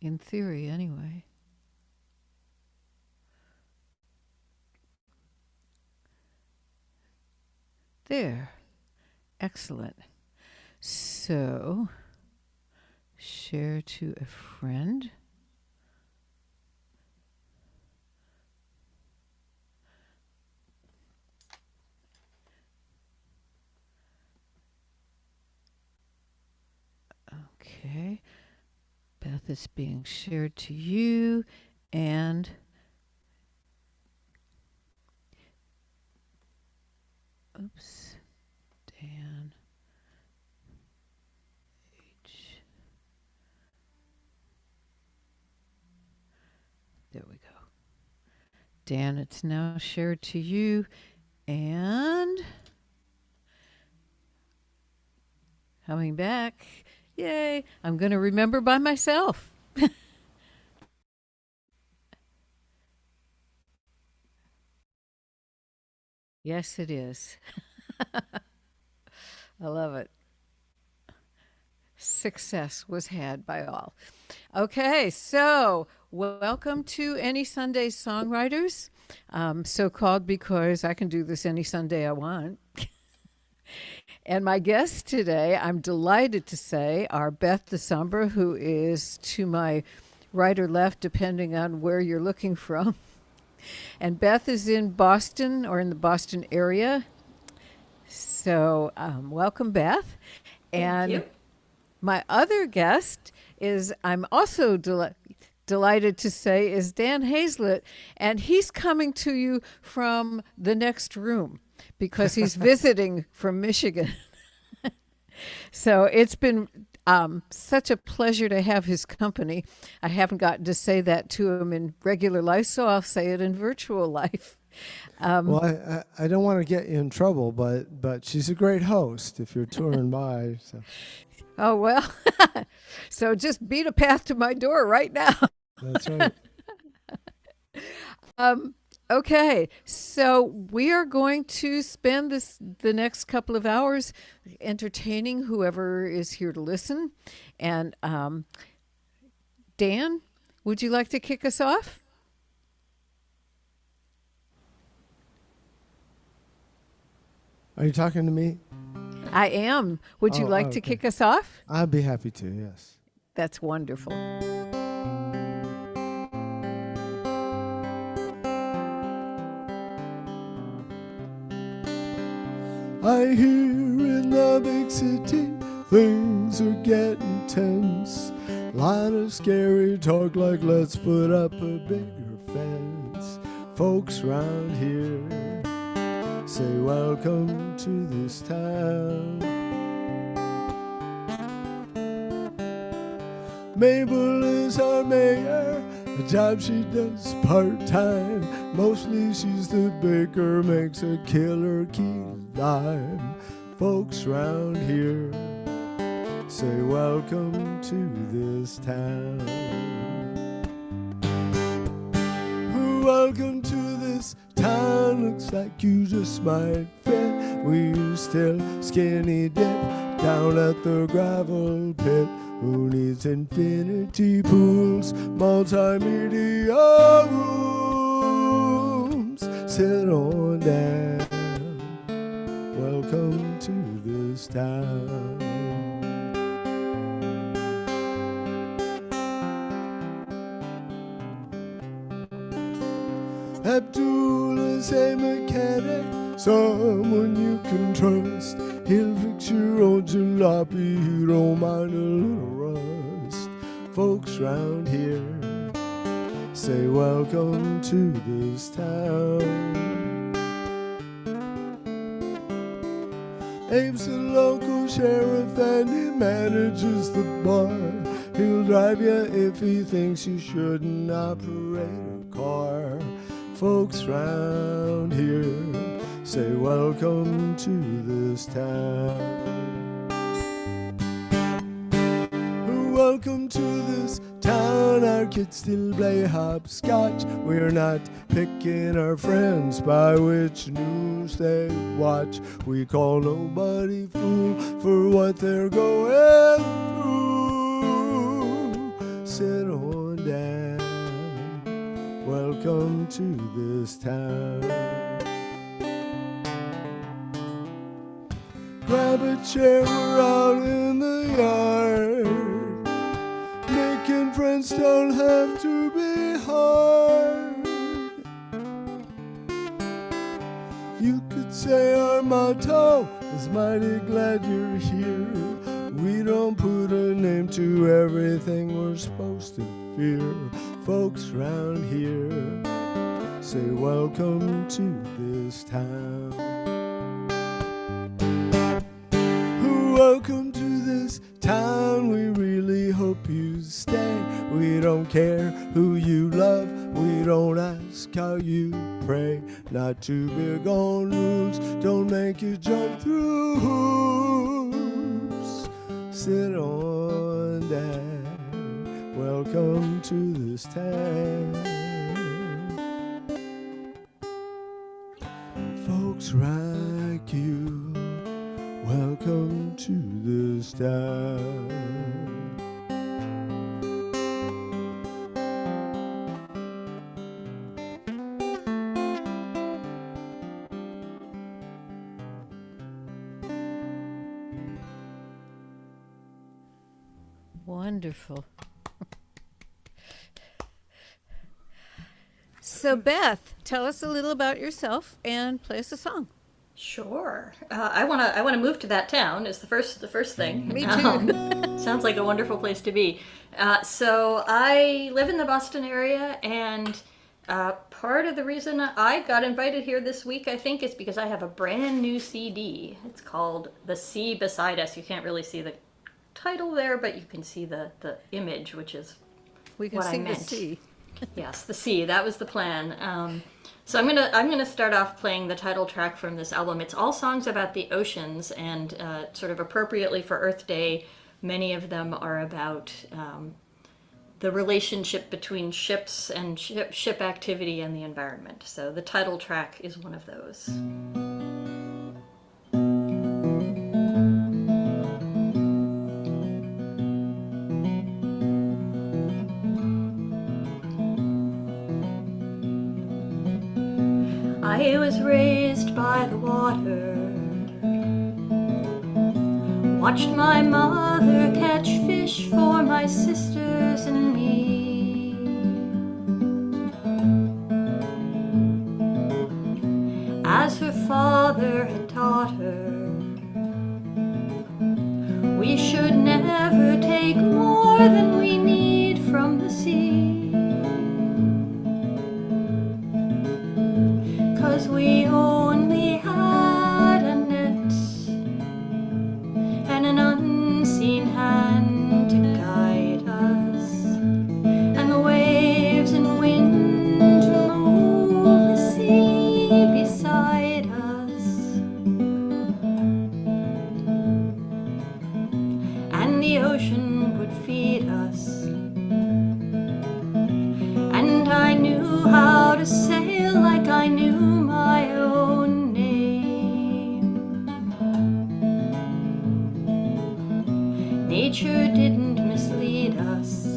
in theory anyway. There. Excellent. So, share to a friend. Okay. Beth is being shared to you, and oops, Dan H. There we go. Dan, it's now shared to you, and coming back. Yay, I'm going to remember by myself. Yes, it is. I love it. Success was had by all. Okay, so welcome to Any Sunday Songwriters. So called because I can do this any Sunday I want. And my guest today, I'm delighted to say, are Beth DeSombre, who is to my right or left, depending on where you're looking from. And Beth is in Boston or in the Boston area. So welcome, Beth. Thank you. My other guest is, I'm also delighted to say, is Dan Hazlett, and he's coming to you from the next room because he's visiting from Michigan. So it's been such a pleasure to have his company. I haven't gotten to say that to him in regular life, so I'll say it in virtual life. Well, I don't want to get you in trouble, but she's a great host if you're touring by. So. Oh, well, so just beat a path to my door right now. That's right. Okay, so we are going to spend the next couple of hours entertaining whoever is here to listen. And Dan, would you like to kick us off? Are you talking to me? I am. Would you like to okay. kick us off? I'd be happy to, yes. That's wonderful. I hear in the big city things are getting tense. Lot of scary talk like let's put up a bigger fence. Folks round here say welcome to this town. Mabel is our mayor, a job she does part-time. Mostly she's the baker, makes a killer key lime. Folks round here say welcome to this town. Welcome to this town, looks like you just might fit. We still skinny dip down at the gravel pit. Who needs infinity pools, multimedia rooms? Sit on down. Welcome to this town. Abdul is a mechanic, someone you can trust. He'll fix your old jalopy, he don't mind a little rust. Folks round here say welcome to this town. Abe's the local sheriff and he manages the bar. He'll drive you if he thinks you shouldn't operate a car. Folks round here say welcome to this town. Welcome to this town, our kids still play hopscotch. We're not picking our friends by which news they watch. We call nobody fool for what they're going through. Sit on to this town. Grab a chair, we're out in the yard. Making friends don't have to be hard. You could say our motto is mighty glad you're here. We don't put a name to everything we're supposed to fear. Folks round here say welcome to this town. Welcome to this town, we really hope you stay. We don't care who you love, we don't ask how you pray. Not too big on rules, don't make you jump through hoops. Sit on down, welcome to this town. Folks like you, welcome to this town. Wonderful. So, Beth, tell us a little about yourself and play us a song. Sure. I wanna move to that town. Is the first thing. Me too. Sounds like a wonderful place to be. So I live in the Boston area, and part of the reason I got invited here this week, I think, is because I have a brand new CD. It's called "The Sea Beside Us." You can't really see the title there, but you can see the image, which is We can what I sing the meant. sea. Yes, the sea. That was the plan. So I'm gonna start off playing the title track from this album. It's all songs about the oceans, and sort of appropriately for Earth Day, many of them are about the relationship between ships and ship activity and the environment. So the title track is one of those. I was raised by the water, watched my mother catch fish for my sisters and me. As her father had taught her, we should never take more than we need from the sea. 'Cause we only had a net and an unseen hand to guide us, and the waves and wind to move the sea beside us, and the ocean would feed us, and I knew how to sail like I knew my own name. Nature didn't mislead us.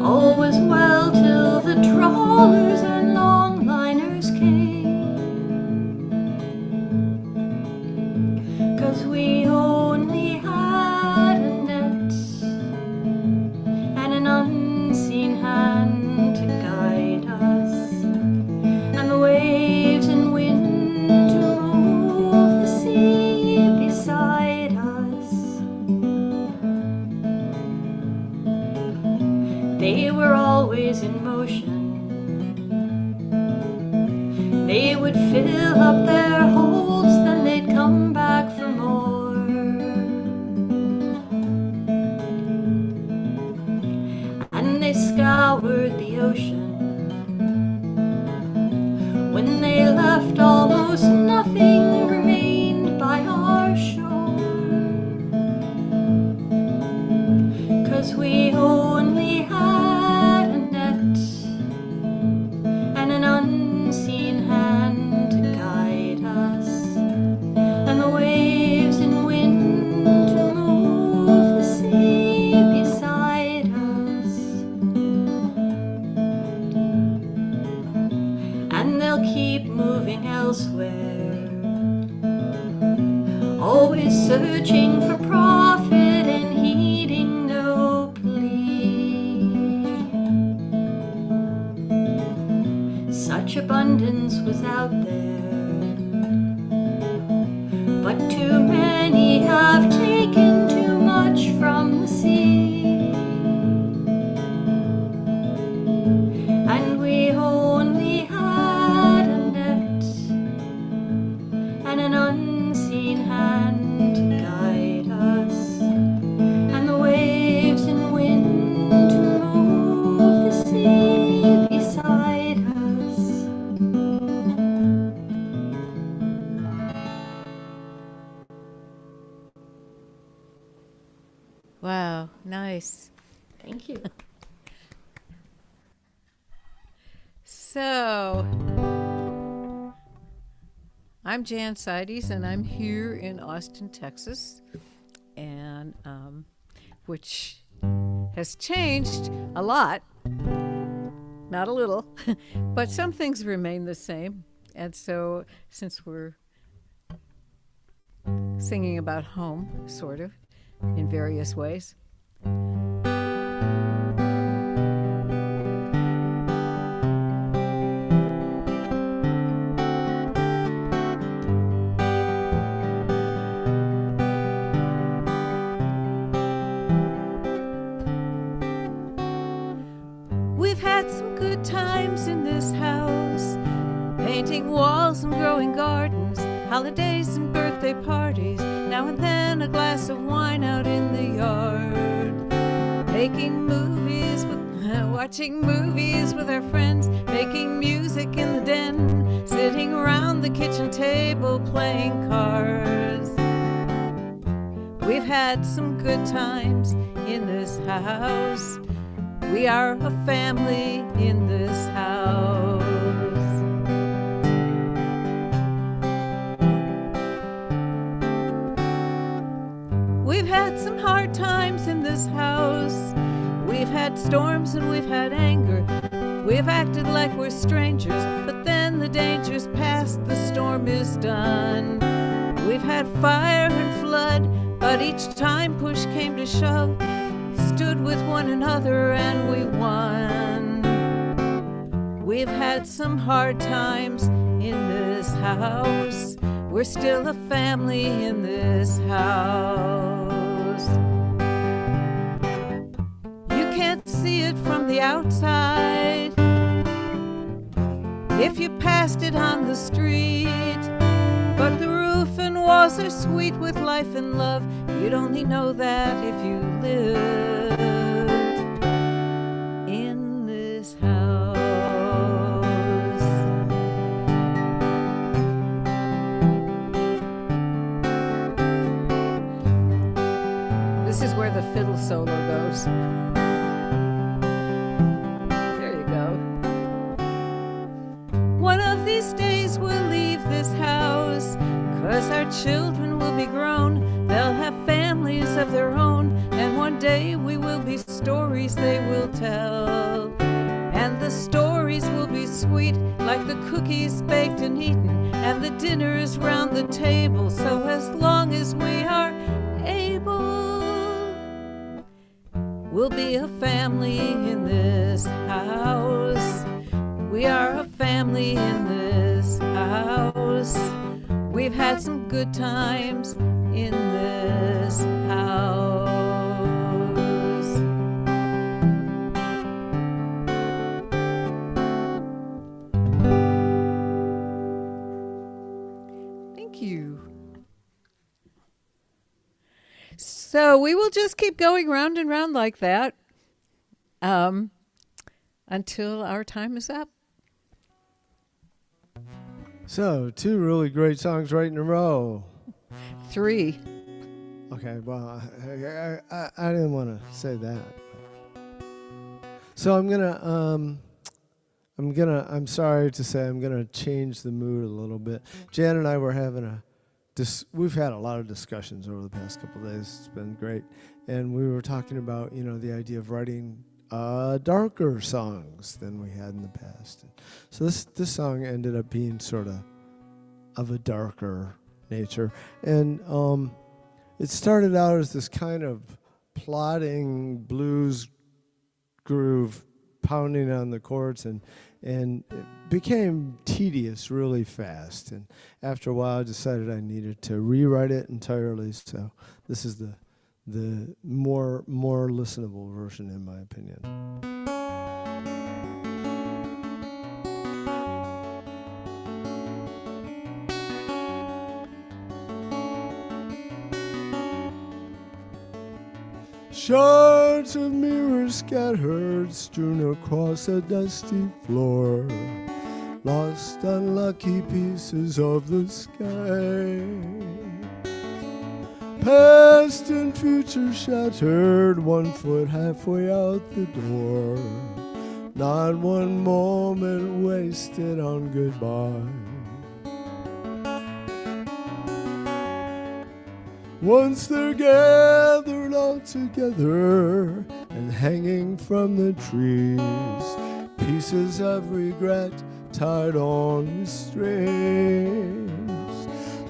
All was well till the trawlers and longliners came. 'Cause we only had a net and an unseen hand to guide us, and the waves and wind to move the sea beside us. They were always in motion. They would fill up their holds, then they'd come back for more. And they scoured the ocean. When they left, almost nothing remained by our shore. 'Cause we only had a net and an unseen hand to guide us, and the waves and wind to move the sea beside us. searching for profit and heeding no plea. Such abundance was out there, but too many have taken too much from the sea. And we only had a net and an unseen hand to guide us, and the waves and wind to move the sea beside us. Wow, nice. Thank you. So, I'm Jan Seides, and I'm here in Austin, Texas, and which has changed a lot, not a little, but some things remain the same. And so, since we're singing about home, sort of, in various ways. We've had some good times in this house, painting walls and growing gardens, holidays and birthday parties, now and then a glass of wine out in the yard, making movies with, watching movies with our friends, making music in the den, sitting around the kitchen table playing cards. We've had some good times in this house. We are a family in this house. We've had some hard times in this house. We've had storms and we've had anger. We've acted like we're strangers, but then the danger's past, the storm is done. We've had fire and flood, but each time push came to shove, stood with one another and we won. We've had some hard times in this house. We're still a family in this house. You can't see it from the outside if you passed it on the street, but the roof and walls are sweet with life and love. You'd only know that if you lived in this house. This is where the fiddle solo goes. There you go. One of these days we'll leave this house, 'cause our children will be grown. They'll have families of their own, and one day we will be stories they will tell. And the stories will be sweet, like the cookies baked and eaten, and the dinners round the table. So as long as we are able, we'll be a family in this house. We are a family in this house. We've had some good times in this house. Thank you. So we will just keep going round and round like that until our time is up. So, 2 really great songs right in a row. 3. Okay, well, I didn't want to say that. So I'm sorry to say I'm gonna change the mood a little bit. Jan and I were having we've had a lot of discussions over the past couple of days. It's been great, and we were talking about the idea of writing darker songs than we had in the past. So this song ended up being sort of a darker nature, and it started out as this kind of plodding blues groove pounding on the chords, and it became tedious really fast. And after a while, I decided I needed to rewrite it entirely. So this is the more listenable version, in my opinion. Shards of mirrors scattered, strewn across a dusty floor, lost unlucky pieces of the sky. Past and future shattered, 1 foot halfway out the door. Not one moment wasted on goodbye. Once they're gathered all together and hanging from the trees, pieces of regret tied on with strings.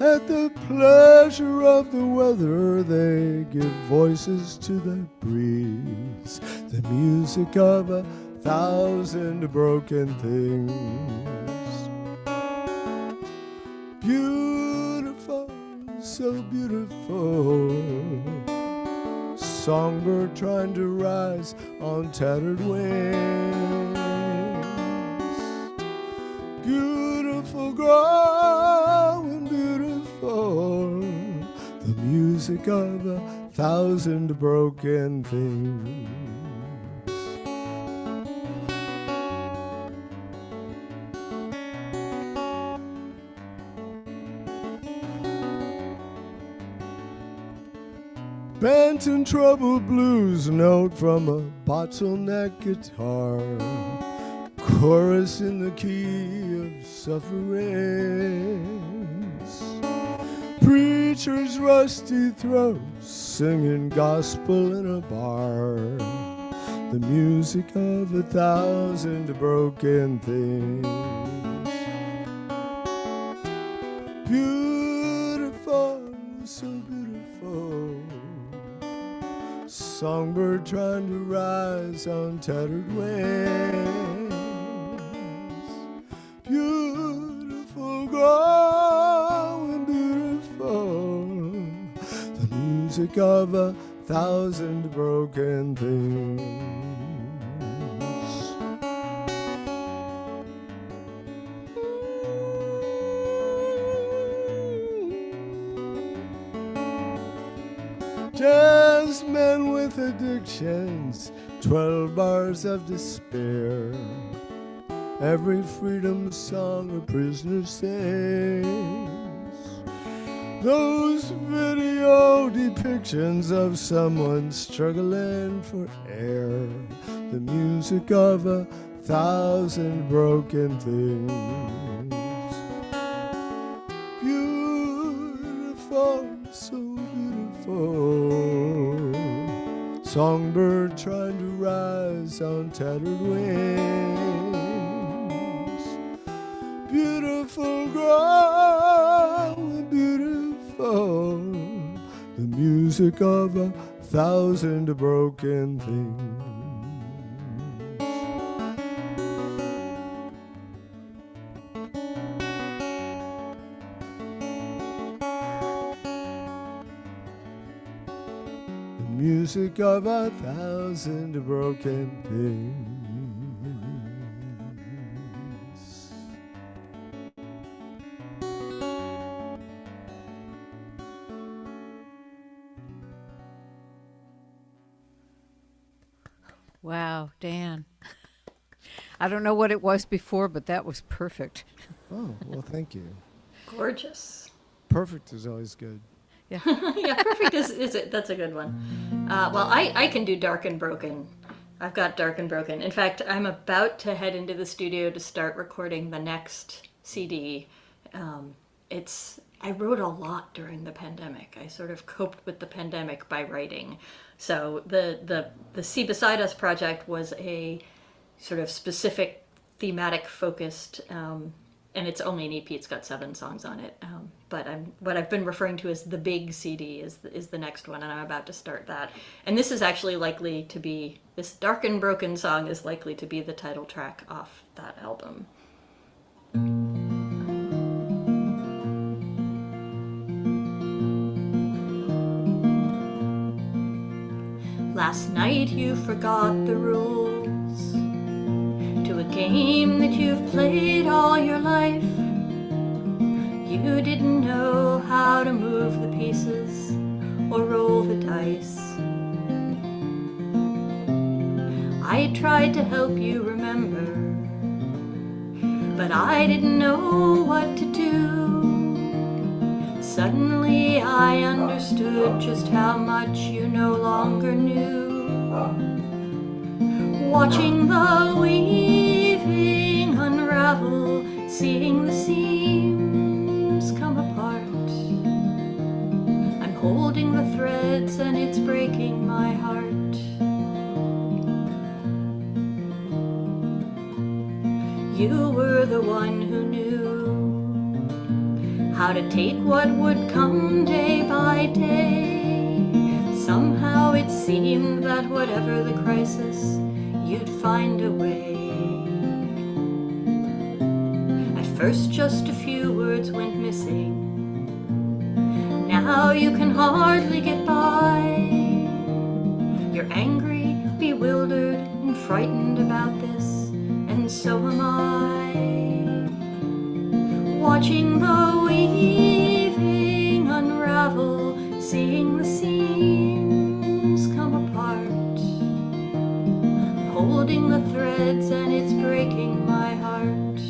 At the pleasure of the weather, they give voices to the breeze, the music of 1,000 broken things. Beautiful, so beautiful, songbird trying to rise on tattered wings. Beautiful, growing beautiful, the music of 1,000 broken things. Bent and troubled blues note from a bottleneck guitar, chorus in the key of sufferings. Preacher's rusty throat singing gospel in a bar, the music of 1,000 broken things. Beautiful, so beautiful, songbird trying to rise on tattered wings. Beautiful, growing beautiful, the music of 1,000 broken things. Just men with addictions, 12 bars of despair, every freedom song a prisoner sings. Those video depictions of someone struggling for air, the music of 1,000 broken things. Beautiful, so beautiful, songbird trying to rise on tattered wings. Beautiful, growing beautiful, the music of 1,000 broken things. Music of 1,000 broken things. Wow, Dan. I don't know what it was before, but that was perfect. Oh, well, thank you. Gorgeous. Perfect is always good. Yeah. Yeah, perfect is it. That's a good one. Well, I can do Dark and Broken. I've got Dark and Broken. In fact, I'm about to head into the studio to start recording the next CD. I wrote a lot during the pandemic. I sort of coped with the pandemic by writing. So the See Beside Us project was a sort of specific thematic focused and it's only an EP. It's got 7 songs on it. But what I've been referring to as the big CD is the next one, and I'm about to start that. And this is actually likely to be, this Dark and Broken song is likely to be the title track off that album. Last night you forgot the rules to a game that you've played all your life. You didn't know how to move the pieces or roll the dice. I tried to help you remember, but I didn't know what to do. Suddenly I understood just how much you no longer knew. Watching the weaving unravel, seeing the seams come apart. I'm holding the threads and it's breaking my heart. You were the one who knew how to take what would come day by day. Somehow it seemed that whatever the crisis, you'd find a way. At first just a few words went missing. Now you can hardly get by. You're angry, bewildered, and frightened about this, and so am I. Watching the weaving unravel, seeing the seams come apart. Holding the threads and it's breaking my heart.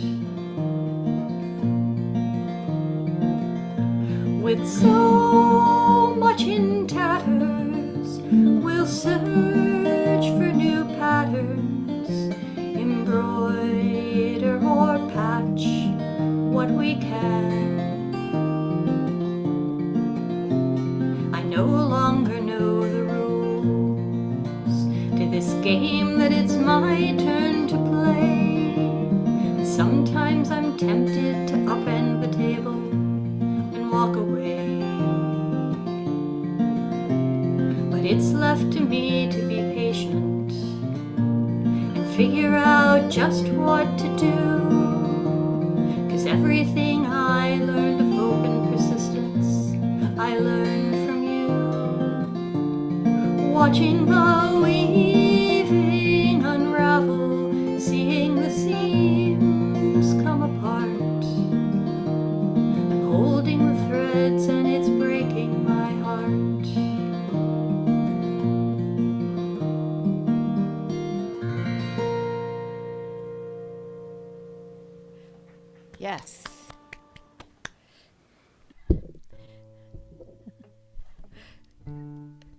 With so much in tatters, we'll search for new patterns, embroider or patch what we can. I no longer know the rules to this game that it's my turn to play. And sometimes I'm tempted to upend the table and walk away. But it's left to me to be patient and figure out just what to do. 'Cause everything I learned of hope and persistence, I learned from you. Watching the weaving unravel, seeing the seams come apart. I'm holding the threads and it's breaking my heart. Yes.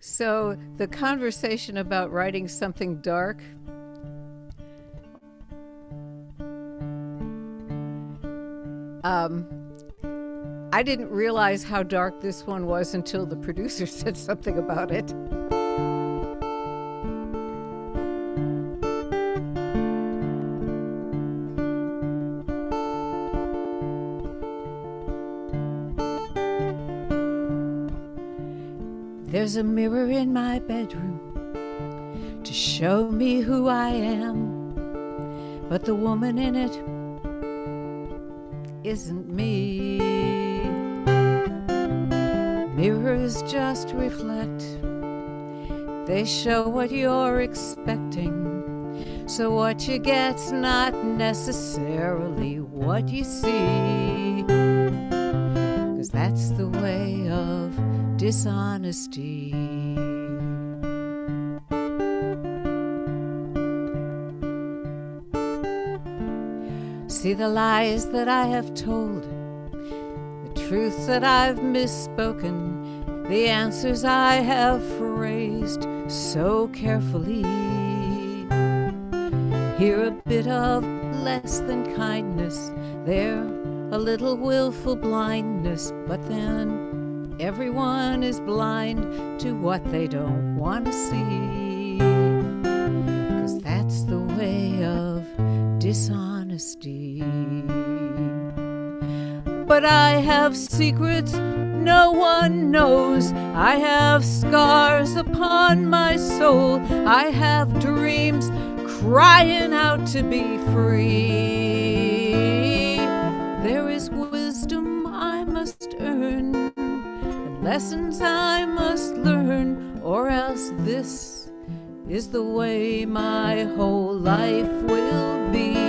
So the conversation about writing something dark, I didn't realize how dark this one was until the producer said something about it. There's a mirror in my bedroom to show me who I am, but the woman in it isn't me. Mirrors just reflect, they show what you're expecting, so what you get's not necessarily what you see, 'cause that's the way of dishonesty. See the lies that I have told, the truths that I've misspoken, the answers I have phrased so carefully. Here a bit of less than kindness, there a little willful blindness, but then everyone is blind to what they don't want to see, 'cause that's the way of dishonesty. but I have secrets no one knows. I have scars upon my soul. I have dreams crying out to be free. There is wisdom I must earn, and lessons I must learn, or else this is the way my whole life will be.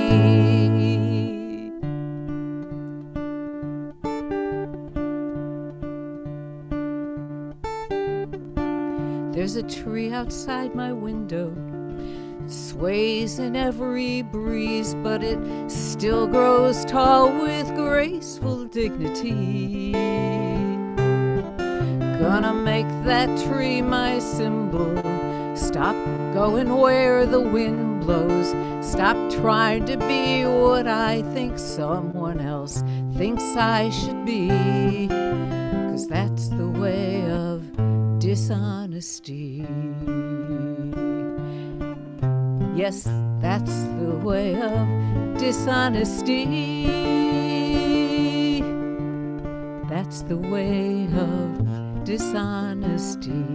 There's a tree outside my window, sways in every breeze, but it still grows tall with graceful dignity. Gonna make that tree my symbol. Stop going where the wind blows. Stop trying to be what I think someone else thinks I should be. 'Cause that's the way of dishonesty. Yes, that's the way of dishonesty. That's the way of dishonesty.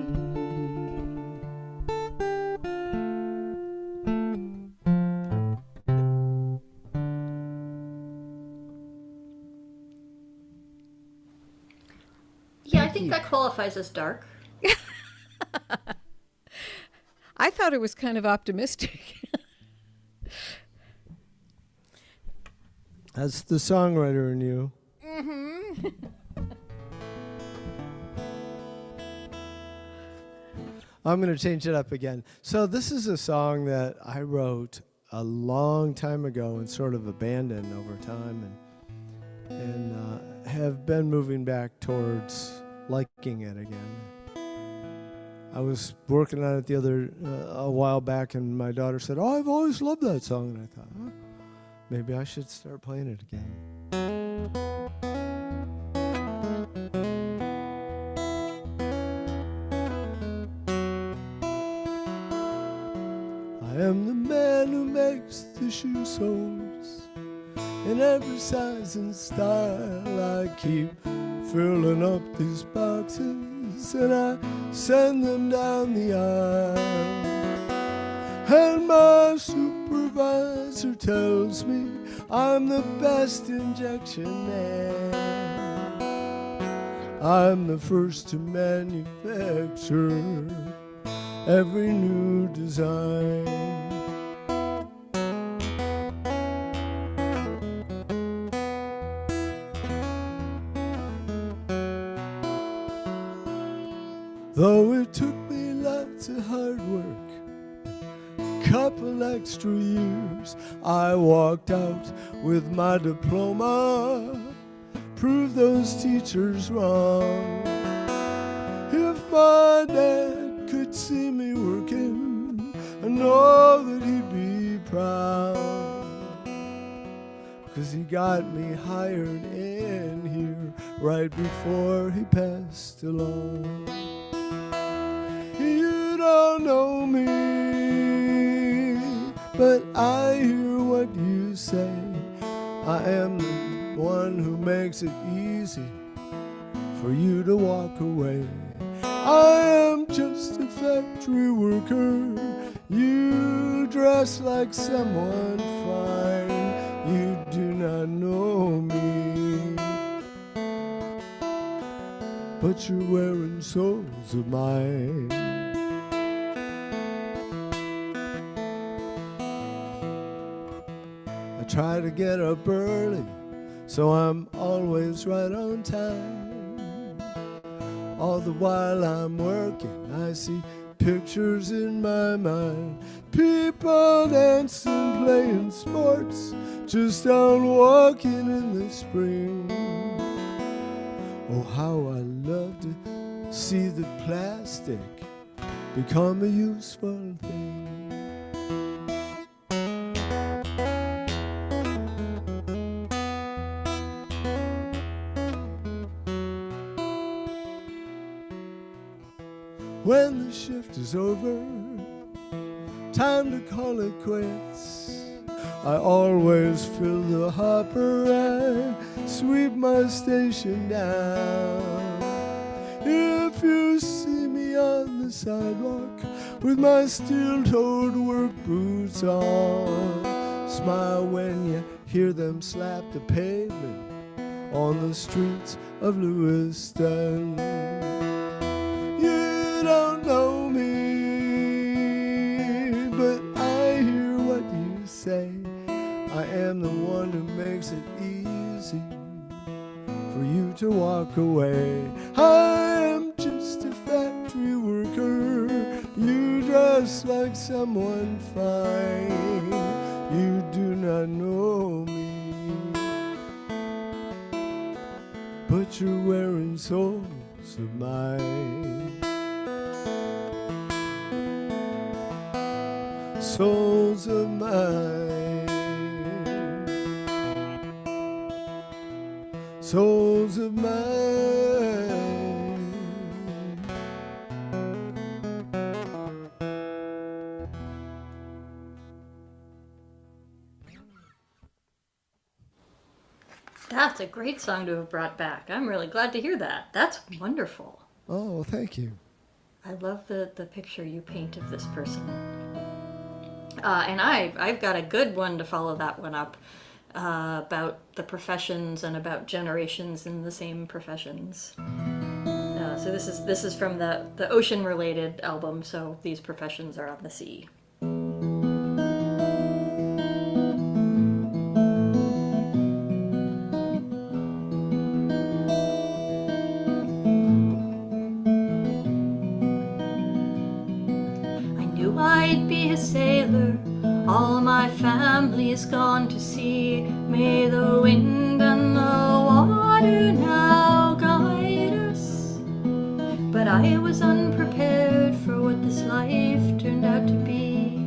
Yeah, I think that qualifies as dark. I thought it was kind of optimistic. That's the songwriter in you. Mm-hmm. I'm going to change it up again. So this is a song that I wrote a long time ago and sort of abandoned over time, and have been moving back towards liking it again. I was working on it a while back, and my daughter said, "Oh, I've always loved that song." And I thought, oh, maybe I should start playing it again. I am the man who makes the shoe soles in every size and style. I keep filling up these boxes and I send them down the aisle. And my supervisor tells me I'm the best injection man. I'm the first to manufacture every new design. Though it took me lots of hard work, couple extra years, I walked out with my diploma, proved those teachers wrong. If my dad could see me working, I know that he'd be proud, 'cause he got me hired in here right before he passed along. You don't know me, but I hear what you say. I am the one who makes it easy for you to walk away. I am just a factory worker. You dress like someone fine. You do not know me, but you're wearing souls of mine. I try to get up early, so I'm always right on time. All the while I'm working, I see pictures in my mind. People dancing, playing sports, just out walking in the spring. Oh, how I love to see the plastic become a useful thing. When the shift is over, time to call it quits. I always fill the hopper and sweep my station down. If you see me on the sidewalk with my steel-toed work boots on, smile when you hear them slap the pavement on the streets of Lewiston. You don't know me, but I hear what you say. I am the one who makes it easy for you to walk away. I am just a factory worker. You dress like someone fine. You do not know me, but you're wearing souls of mine. Souls of mine. Souls of mine. That's a great song to have brought back. I'm really glad to hear that. That's wonderful. Oh, thank you. I love the picture you paint of this person. And I've got a good one to follow that one up, about the professions and about generations in the same professions. So this is from the ocean-related album, so these professions are on the sea. I'd be a sailor, all my family is gone to sea. May the wind and the water now guide us. But I was unprepared for what this life turned out to be.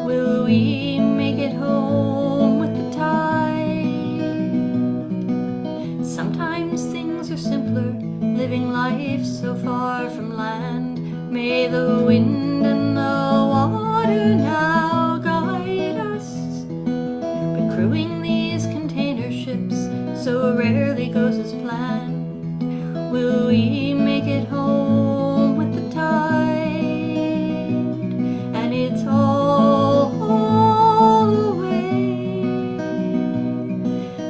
Will we make it home with the tide? Sometimes things are simpler, living life so far from land. May the wind and the water now guide us. But crewing these container ships so rarely goes as planned. Will we make it home with the tide? And it's all away,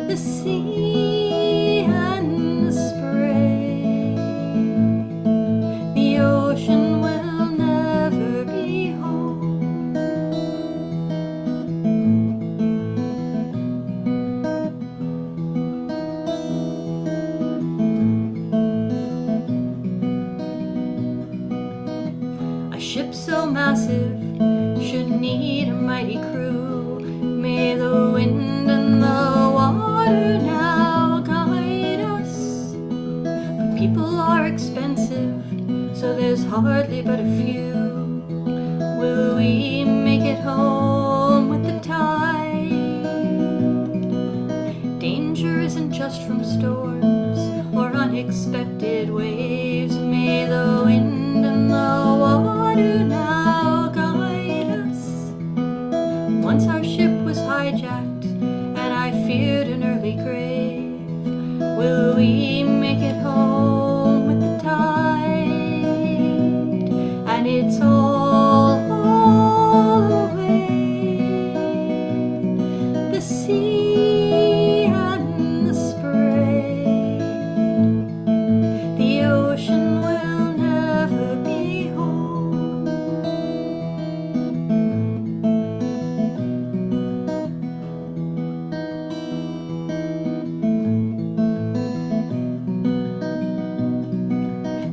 the sea and the spray, the ocean will never be home. A ship so massive should need a mighty crew. May the wind and the water now guide us. But people are expensive, so there's hardly but a few. Will we make it home with the tide? Danger isn't just from storms or unexpected waves. May the wind and the water now guide us. Once our ship was hijacked and I feared an early grave. Will we make it home with the tide? And it's all away, the sea and the spray, the ocean will never be home.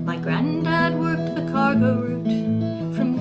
My granddad worked the cargo route from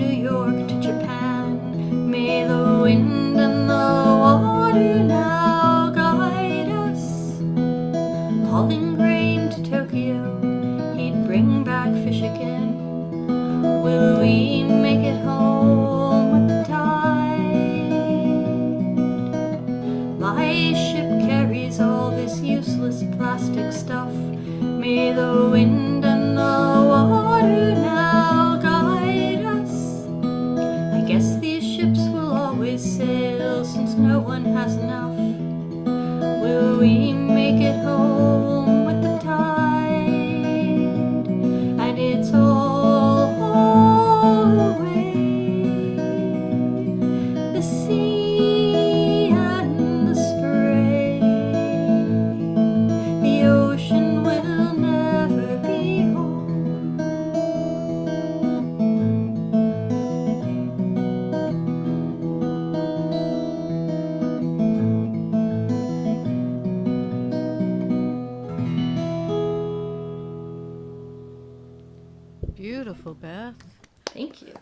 Thank you.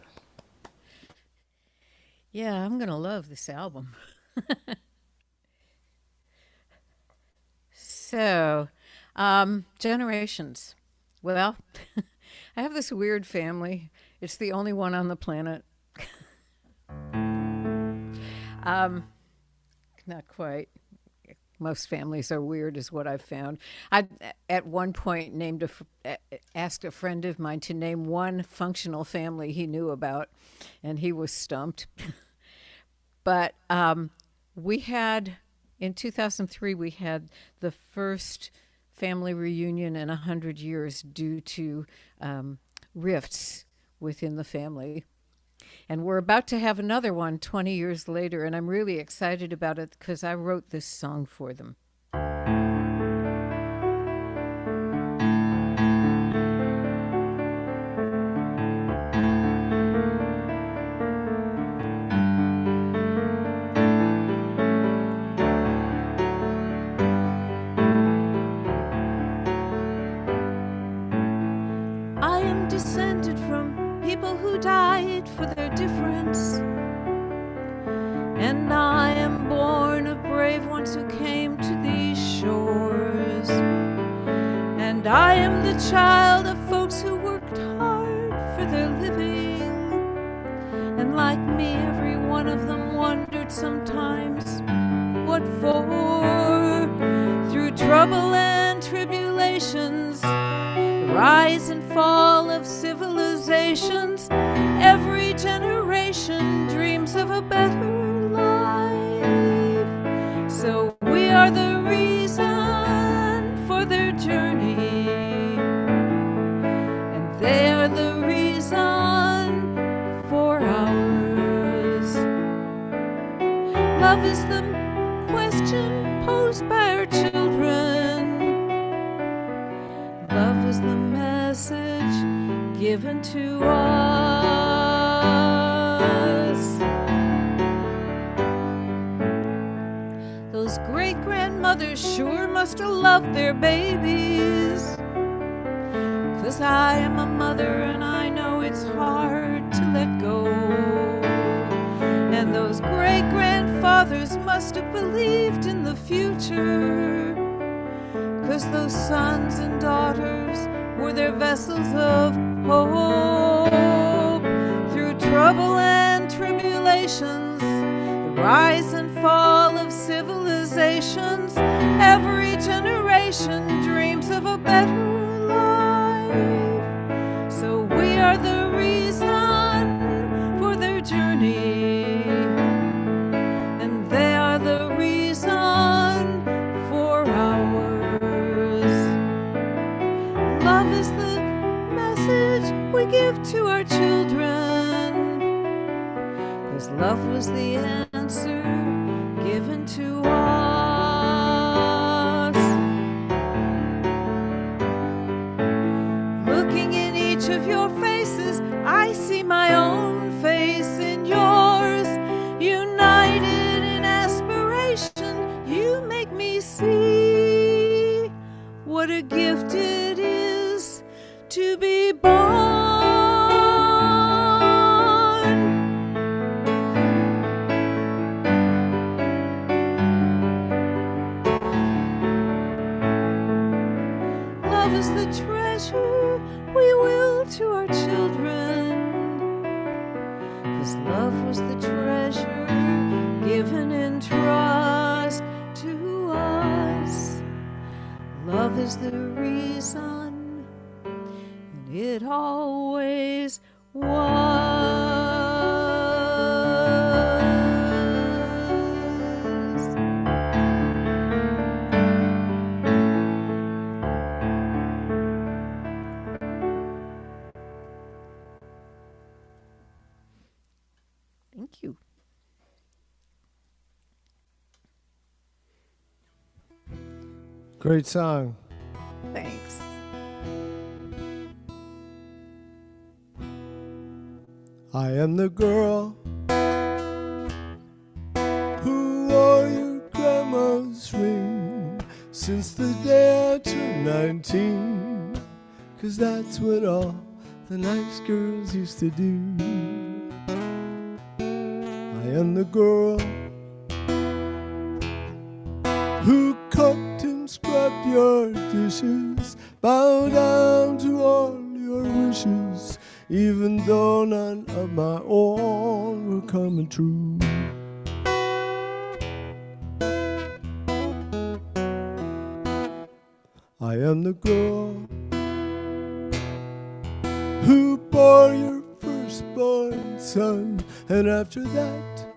Yeah, I'm going to love this album. So, generations. Well, I have this weird family. It's the only one on the planet. Not quite. Most families are weird, is what I've found. I, at one point, asked a friend of mine to name one functional family he knew about, and he was stumped. But we had, in 2003, we had the first family reunion in 100 years due to rifts within the family. And we're about to have another one 20 years later, and I'm really excited about it because I wrote this song for them. I am descended from people who died for their difference, and I am born of brave ones who came to these shores, and I am the child of folks who worked hard for their living, and like me every one of them wondered sometimes what for. Through trouble and tribulations, the rise and fall of civilizations, every generation dreams of a better life. So we are the reason for their journey, and they are the reason for ours. Love is the question posed by our children. Love was the message given to us. Those great-grandmothers sure must have loved their babies, 'cause I am a mother and I know it's hard to let go. And those great-grandfathers must have believed in the future, 'cause those sons and daughters were their vessels of hope. Through trouble and tribulations, the rise and fall of civilizations, every generation dreams of a better life. So we are the reason for their journey, and they are the reason for ours. Love is the message we give to our children, 'cause love was the answer given to us. Looking in each of your faces, I see my own face in yours. United in aspiration, you make me see what a gift it is to be born. Love is the treasure we will to our children, 'cause love was the treasure given in trust to us. Love is the reason, and it always was. Thank you. Great song. Thanks. I am the girl who wore your grandma's ring since the day I turned 19, 'cause that's what all the nice girls used to do. I am the girl who cooked and scrubbed your dishes, bow down to all your wishes, even though none of my own were coming true. I am the girl who bore your firstborn son, and after that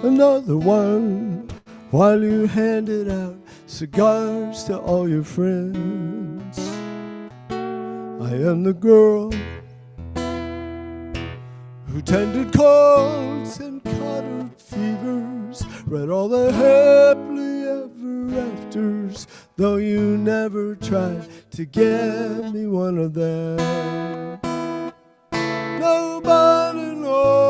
another one, while you handed out cigars to all your friends. I am the girl who tended colds and caught fevers, read all the happily ever afters, though you never tried to get me one of them. Nobody knows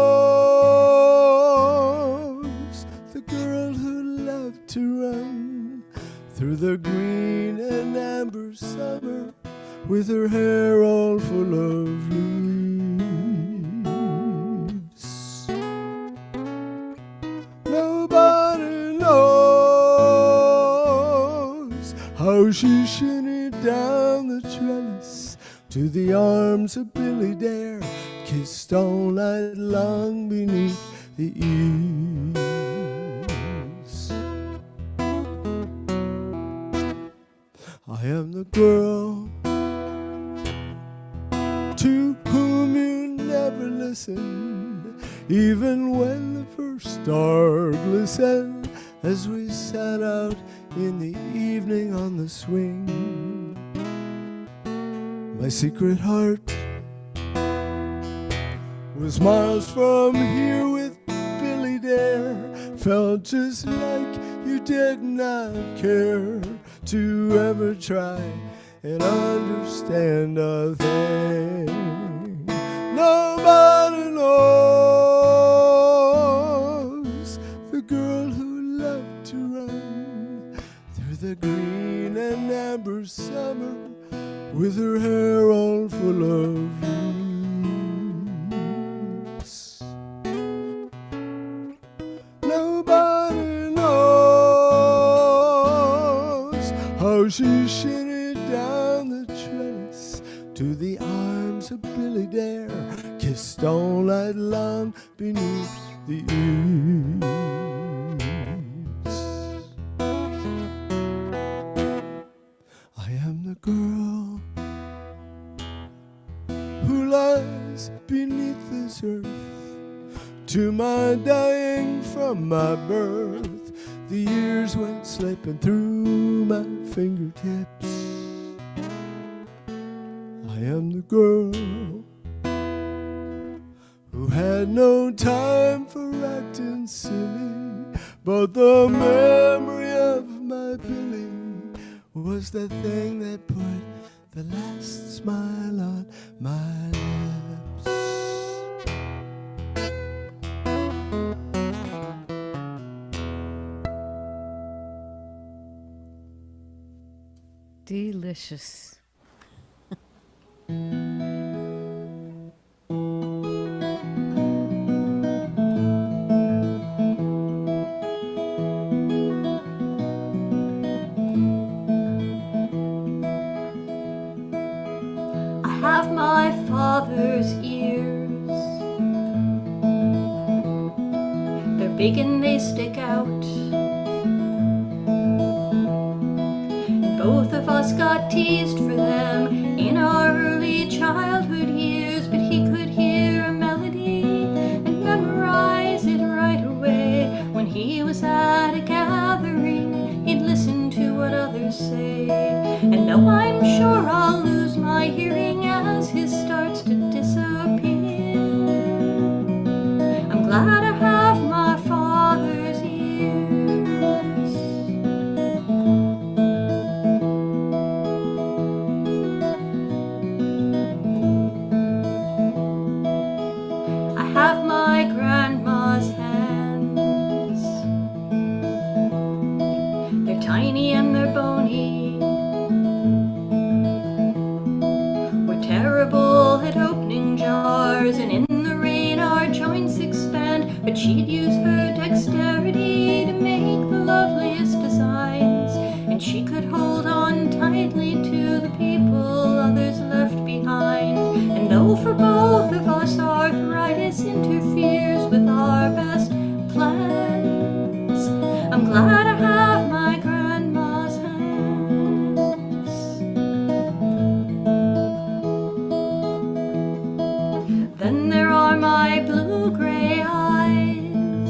the girl who loved to run through the green and amber summer with her hair all full of leaves. Nobody knows how she shinnied down the trellis to the arms of Billy Dare, kissed all night long beneath the eaves. I am the girl to whom you never listened, even when the first star glistened, as we sat out in the evening on the swing. My secret heart was miles from here with Billy Dare, felt just like you did not care to ever try and understand a thing. Nobody knows the girl who loved to run through the green and amber summer with her hair all full of leaves. Nobody knows how she shinnied down the trellis to the arms of Billy Dare, kissed all night long beneath the eaves. I am the girl who lies beneath this earth, to my dying from my birth. The years went slipping through my fingertips. I am the girl who had no time for acting silly, but the memory of my Billy was the thing that put the last smile on my lips. Delicious. Have my father's ears. They're big and they stick out. And both of us got teased for them in our early childhood years, but he could hear a melody and memorize it right away. When he was at a gathering, he'd listen to what others say. And now I'm sure I'll lose my hearing as his starts to disappear. I'm glad I have my father's ears. but she'd use her dexterity to make the loveliest designs, and she could hold on tightly to the people others left behind. And though for both of us arthritis interferes with our best plans, I'm glad I have my grandma's hands. Then there are my blue-gray eyes.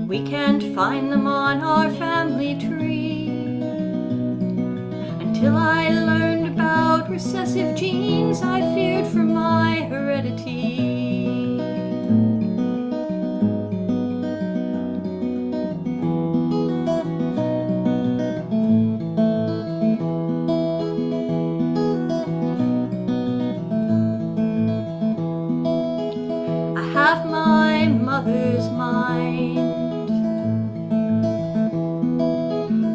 We can't find them on our family tree. Until I learned about recessive genes, I feared for my heredity. I have my mother's mind,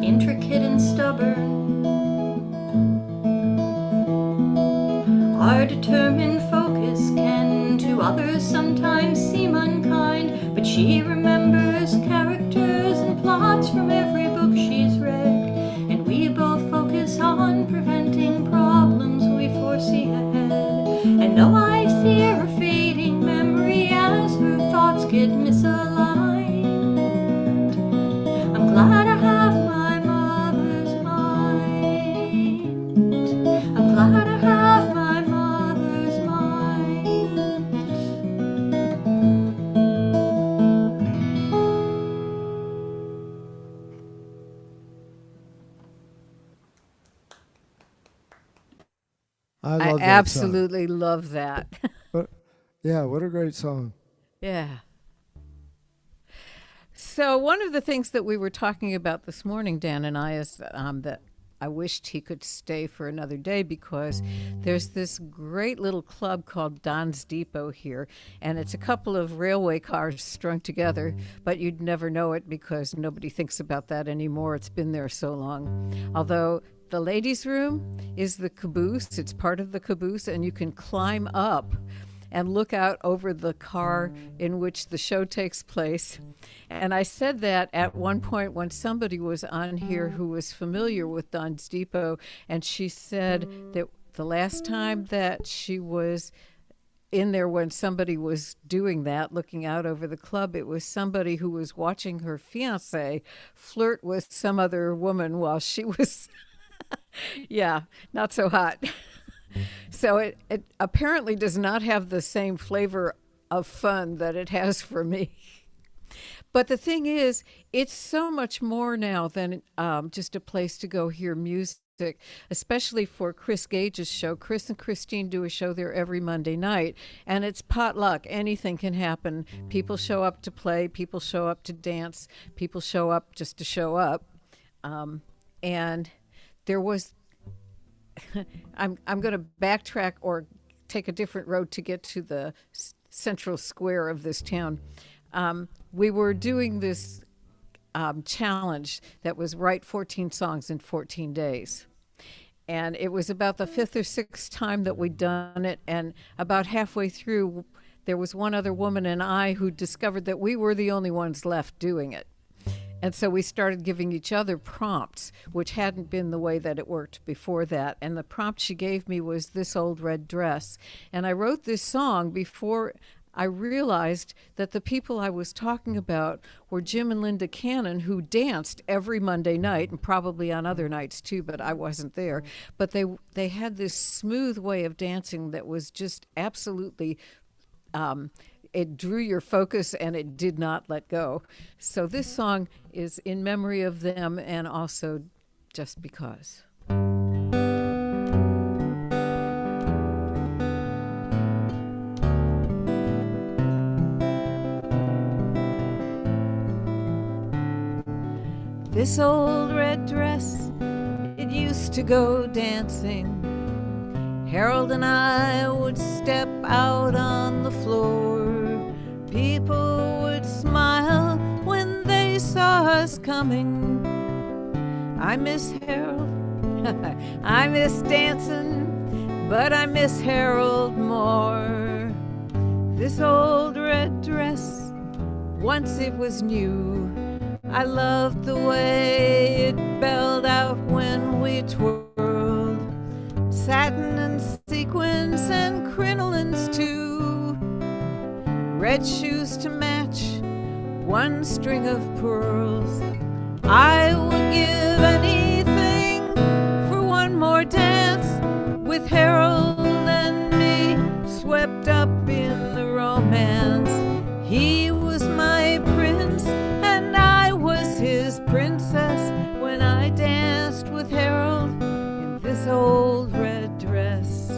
intricate and stubborn. Our determined focus can to others sometimes seem unkind, but she remembers characters and plots from every book she's read, and we both focus on preventing problems we foresee ahead. And though I fear her fading memory as her thoughts get misaligned, I'm glad I have my mother's mind. I'm glad I have my mother's mind. I I love that absolutely love that. song. Yeah, what a great song. Yeah. So one of the things that we were talking about this morning, Dan and I, is that I wished he could stay for another day because there's this great little club called Don's Depot here, and it's a couple of railway cars strung together, but you'd never know it because nobody thinks about that anymore. It's been there so long. Although the ladies' room is the caboose, it's part of the caboose, and you can climb up and look out over the car in which the show takes place. And I said that at one point when somebody was on here who was familiar with Don's Depot, and she said that the last time that she was in there when somebody was doing that, looking out over the club, it was somebody who was watching her fiancé flirt with some other woman while she was, yeah, not so hot. So it apparently does not have the same flavor of fun that it has for me. But the thing is, it's so much more now than just a place to go hear music, especially for Chris Gage's show. Chris and Christine do a show there every Monday night, and it's potluck. Anything can happen. People show up to play, people show up to dance, people show up just to show up. And there was I'm going to backtrack or take a different road to get to the central square of this town. We were doing this challenge that was write 14 songs in 14 days. And it was about the fifth or sixth time that we'd done it. And about halfway through, there was one other woman and I who discovered that we were the only ones left doing it. And so we started giving each other prompts, which hadn't been the way that it worked before that. And the prompt she gave me was This Old Red Dress. And I wrote this song before I realized that the people I was talking about were Jim and Linda Cannon, who danced every Monday night, and probably on other nights too, but I wasn't there. But they had this smooth way of dancing that was just absolutely it drew your focus and it did not let go. So this song is in memory of them and also just because. This old red dress, it used to go dancing. Harold and I would step out on the floor. People would smile when they saw us coming. I miss Harold, I miss dancing, but I miss Harold more. this old red dress, once it was new. I loved the way it belled out when we twirled, satin and sequins and crinolines too, red shoes to match, one string of pearls. I would give anything for one more dance with Harold and me, swept up in the romance. He was my prince and I was his princess when I danced with Harold in this old red dress.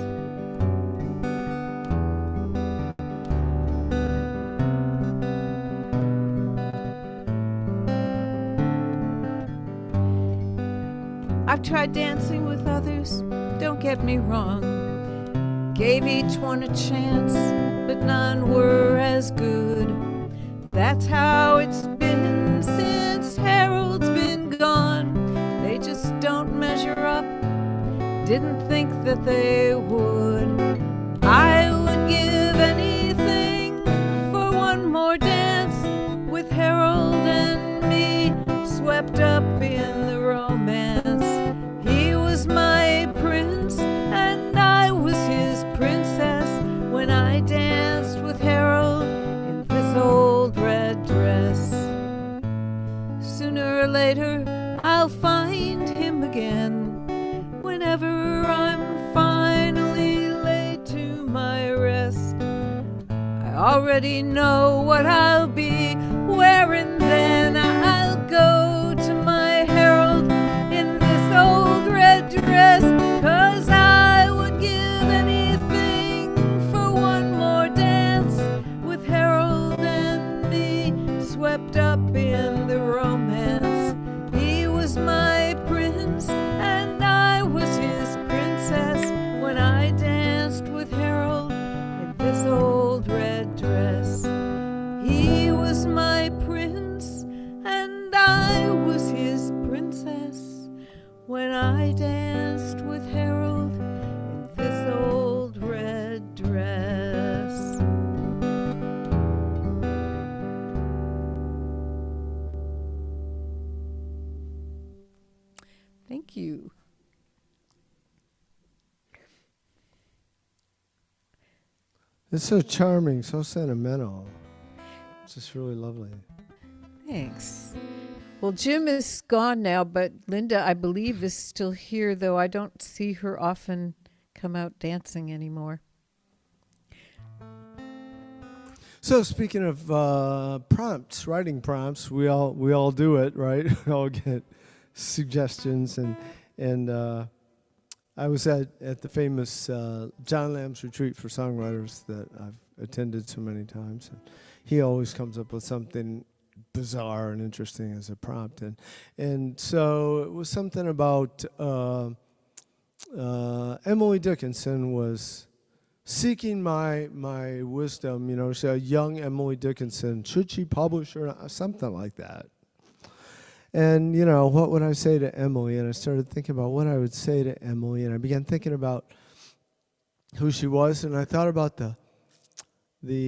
I've tried dancing with others, don't get me wrong. Gave each one a chance, but none were as good. That's how it's been since Harold's been gone. They just don't measure up, didn't think that they would. I would give anything for one more dance with Harold and me, swept up in the romance. He was my prince and I was his princess when I danced with Harold in this old red dress. Sooner or later I'll find him again, whenever I'm finally laid to my rest. I already know what I'll be wearing then. I'll go to my Harold in this old red dress, 'cause I would give anything for one more dance with Harold and me, swept up in the romance. He was my prince and I was his princess when I danced with Harold in this old red dress. He was my prince and I was his princess when I danced with Harold in this old red dress. Thank you. It's so charming, so sentimental. It's just really lovely. Thanks. Well, Jim is gone now, but Linda, I believe, is still here, though I don't see her often come out dancing anymore. So speaking of prompts, writing prompts, we all do it, right? We all get suggestions, and I was at the famous John Lamb's retreat for songwriters that I've attended so many times, and he always comes up with something bizarre and interesting as a prompt, and so it was something about Emily Dickinson was seeking my wisdom, you know, so young Emily Dickinson, should she publish or not? Something like that. And, you know, what would I say to Emily? And I started thinking about what I would say to Emily, and I began thinking about who she was, and I thought about the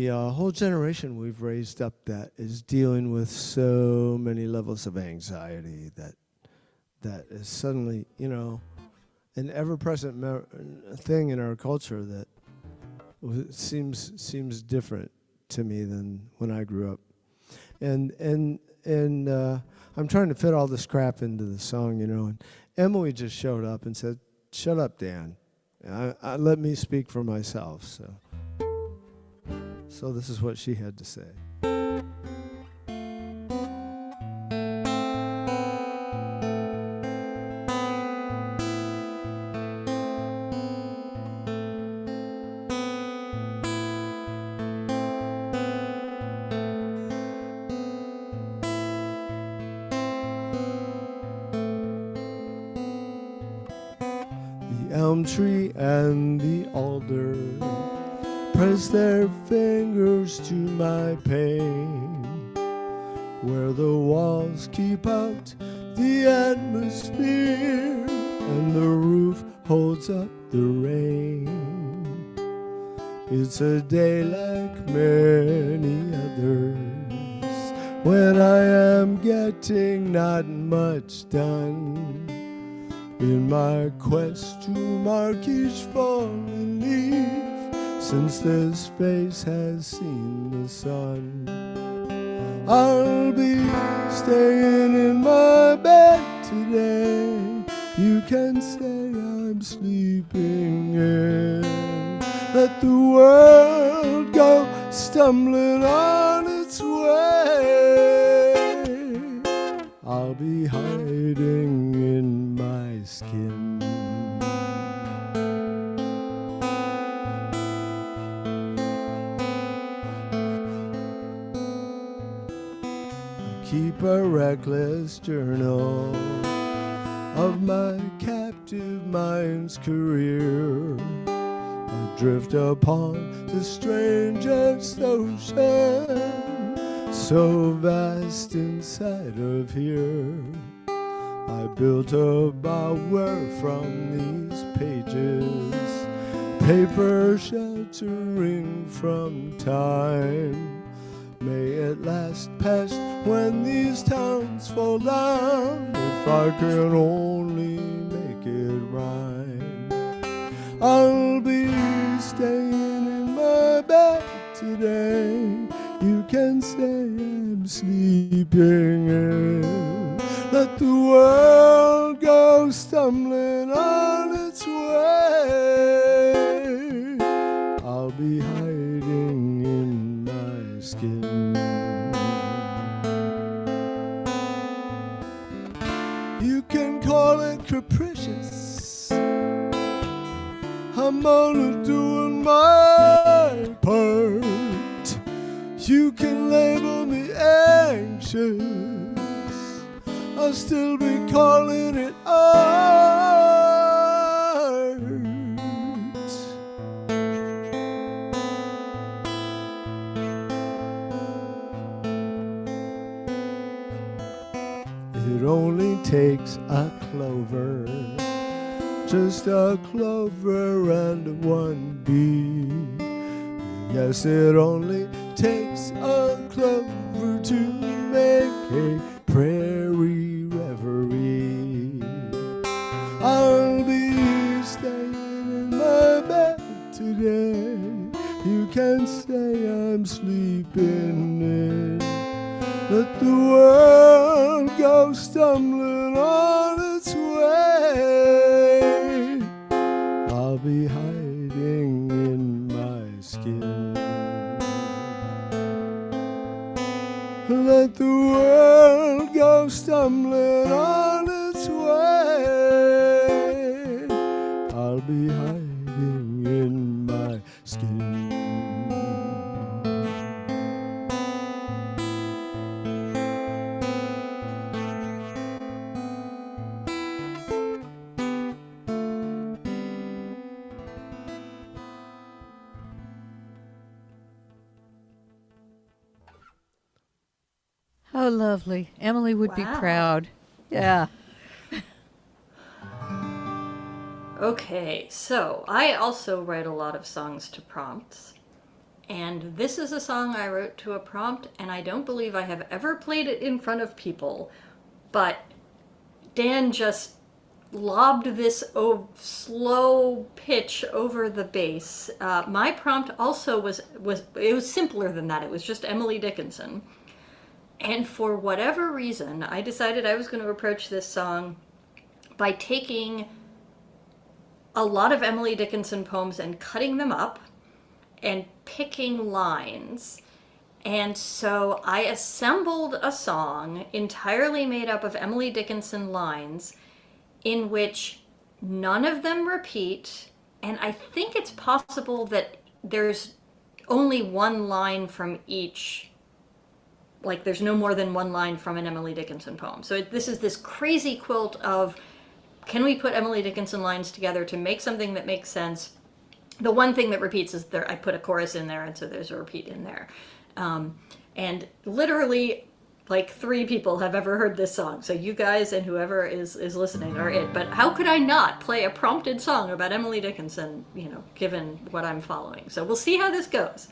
whole generation we've raised up that is dealing with so many levels of anxiety that is suddenly, you know, an ever-present thing in our culture that seems different to me than when I grew up. And I'm trying to fit all this crap into the song, you know, and Emily just showed up and said, "Shut up, Dan. I let me speak for myself." So this is what she had to say. The elm tree and the alder press their fingers to my pain, where the walls keep out the atmosphere and the roof holds up the rain. It's a day like many others when I am getting not much done in my quest to mark each fallen leaf since this face has seen the sun. I'll be staying in my bed today. You can say I'm sleeping in. Let the world go stumbling on its way. I'll be hiding in my skin. Keep a reckless journal of my captive mind's career. I drift upon the strangest ocean, so vast inside of here. I built a bower from these pages, paper sheltering from time. May it last past when these towns fall down, if I can only make it rhyme. I'll be staying in my bed today. You can say I'm sleeping in. Let the world go stumbling on its way. I'll be hiding in my skin. You can call it capricious. I'm only doing my part. You can label me anxious. I'll still be calling it art. It only takes a clover, just a clover and one bee. Yes, it only takes a clover to make a prairie reverie. I'll be staying in my bed today. You can say I'm sleeping in. Let the world go stumbling on its way. I'll be hiding in my skin. Let the world go stumbling on its way. I'll be hiding in my skin. Oh, lovely. Emily would be Wow. proud. Yeah. Okay, so I also write a lot of songs to prompts. And this is a song I wrote to a prompt, and I don't believe I have ever played it in front of people. But Dan just lobbed this slow pitch over the bass. My prompt also was simpler than that. It was just Emily Dickinson. And for whatever reason, I decided I was going to approach this song by taking a lot of Emily Dickinson poems and cutting them up and picking lines. And so I assembled a song entirely made up of Emily Dickinson lines in which none of them repeat. And I think it's possible that there's only one line from each. Like, there's no more than one line from an Emily Dickinson poem. So this is this crazy quilt of, can we put Emily Dickinson lines together to make something that makes sense? The one thing that repeats is I put a chorus in there, and so there's a repeat in there. And literally, like 3 people have ever heard this song. So you guys and whoever is listening are it. But how could I not play a prompted song about Emily Dickinson, given what I'm following? So we'll see how this goes.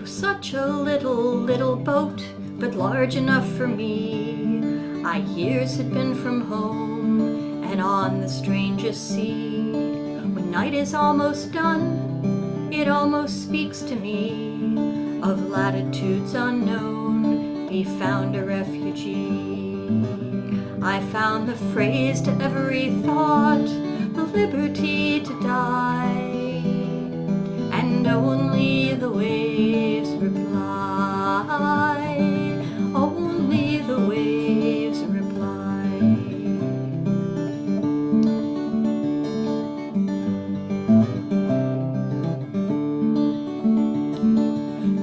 Such a little boat, but large enough for me. I years had been from home and on the strangest sea. When night is almost done, it almost speaks to me of latitudes unknown. He found a refugee. I found the phrase to every thought, the liberty to die, and only the waves reply, only the waves reply.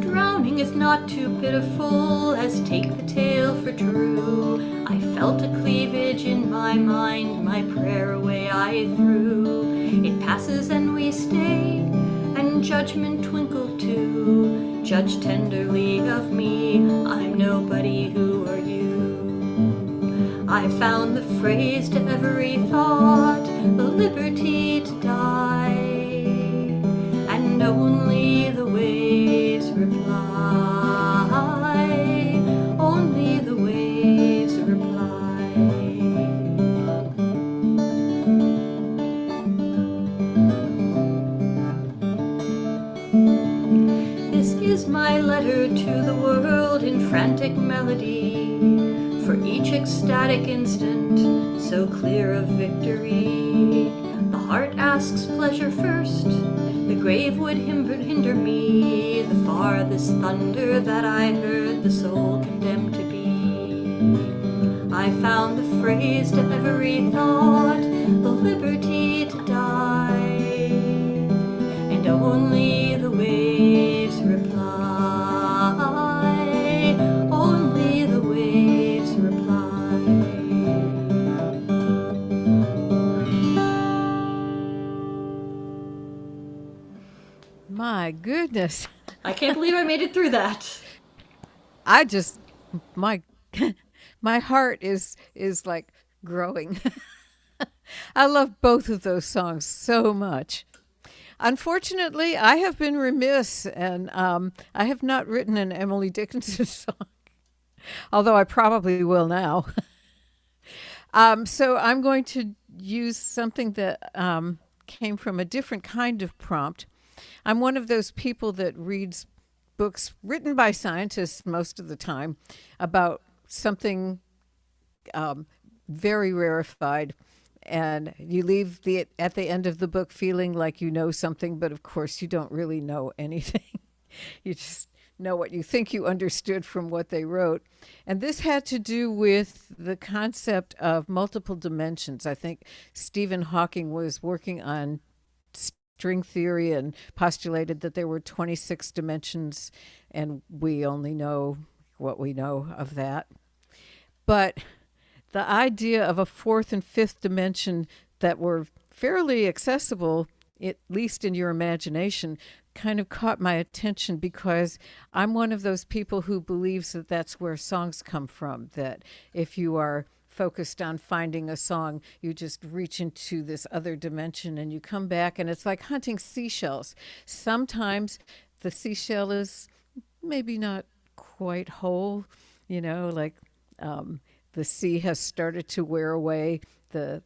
Drowning is not too pitiful as take the tale for true. I felt a cleavage in my mind, my prayer away I threw. It passes and we stay, and judgment twinkled too. Judge tenderly of me, I'm nobody, who are you? I found the phrase to every thought, the liberty to die, and only the waves reply, only the waves reply. This is my letter to the world in frantic melody, for each ecstatic instant so clear of victory. The heart asks pleasure first, the grave would hinder me. The farthest thunder that I heard, the soul condemned to be. I found the phrase to every thought, the liberty to die, and only the waves reply, only the waves reply. My goodness. I can't believe I made it through that. I just my my heart is like growing. I love both of those songs so much. Unfortunately, I have been remiss, and I have not written an Emily Dickinson song, although I probably will now. So I'm going to use something that came from a different kind of prompt. I'm one of those people that reads books written by scientists most of the time about something very rarefied, and you leave at the end of the book feeling like you know something, but of course you don't really know anything. You just know what you think you understood from what they wrote. And this had to do with the concept of multiple dimensions. I think Stephen Hawking was working on string theory and postulated that there were 26 dimensions, and we only know what we know of that. But the idea of a fourth and fifth dimension that were fairly accessible, at least in your imagination, kind of caught my attention, because I'm one of those people who believes that that's where songs come from, that if you are focused on finding a song, you just reach into this other dimension and you come back, and it's like hunting seashells. Sometimes the seashell is maybe not quite whole, like the sea has started to wear away the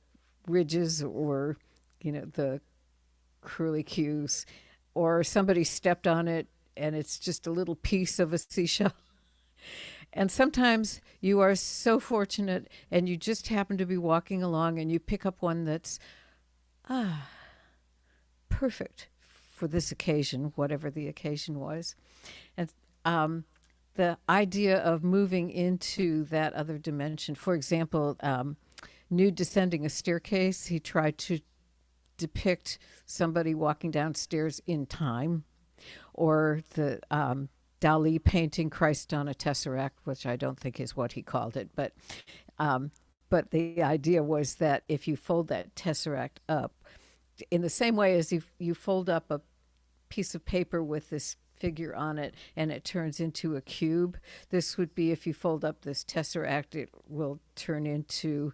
ridges, or the curlicues, or somebody stepped on it and it's just a little piece of a seashell. And sometimes you are so fortunate and you just happen to be walking along and you pick up one that's perfect for this occasion, whatever the occasion was. And the idea of moving into that other dimension, for example, Nude Descending a Staircase, he tried to depict somebody walking downstairs in time, or the Dali painting Christ on a Tesseract, which I don't think is what he called it, but the idea was that if you fold that Tesseract up, in the same way as you fold up a piece of paper with this figure on it and it turns into a cube. This would be if you fold up this tesseract, it will turn into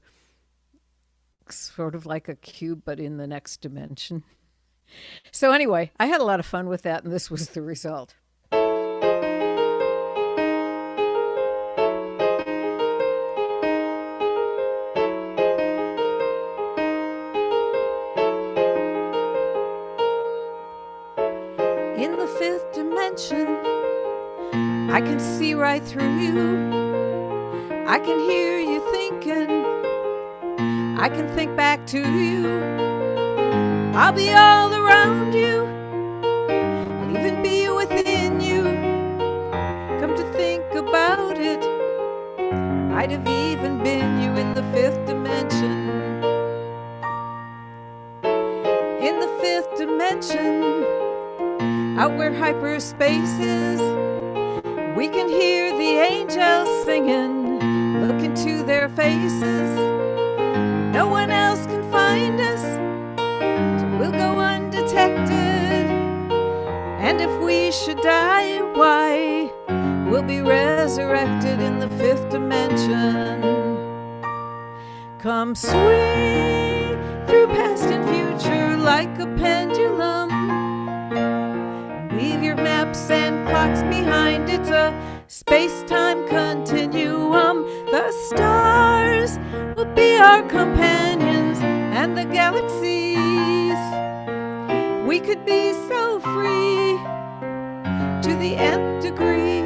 sort of like a cube, but in the next dimension. So anyway, I had a lot of fun with that, and this was the result. In the fifth dimension, I can see right through you. I can hear you thinking. I can think back to you. I'll be all around you. I'll even be within you. Come to think about it, I'd have even been you in the fifth dimension. In the fifth dimension, out where hyperspace is, we can hear the angels singing, look into their faces. No one else can find us, so we'll go undetected. And if we should die, why, we'll be resurrected in the fifth dimension. Come swing through past and future like a pendulum. Leave your maps and clocks behind. It's a space-time continuum. The stars will be our companions, and the galaxies. We could be so free to the nth degree.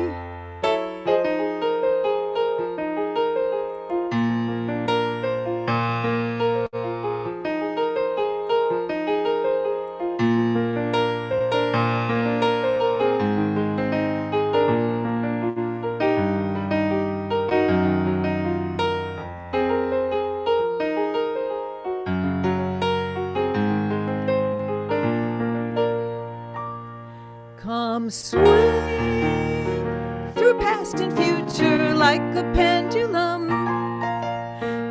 Come swing through past and future like a pendulum.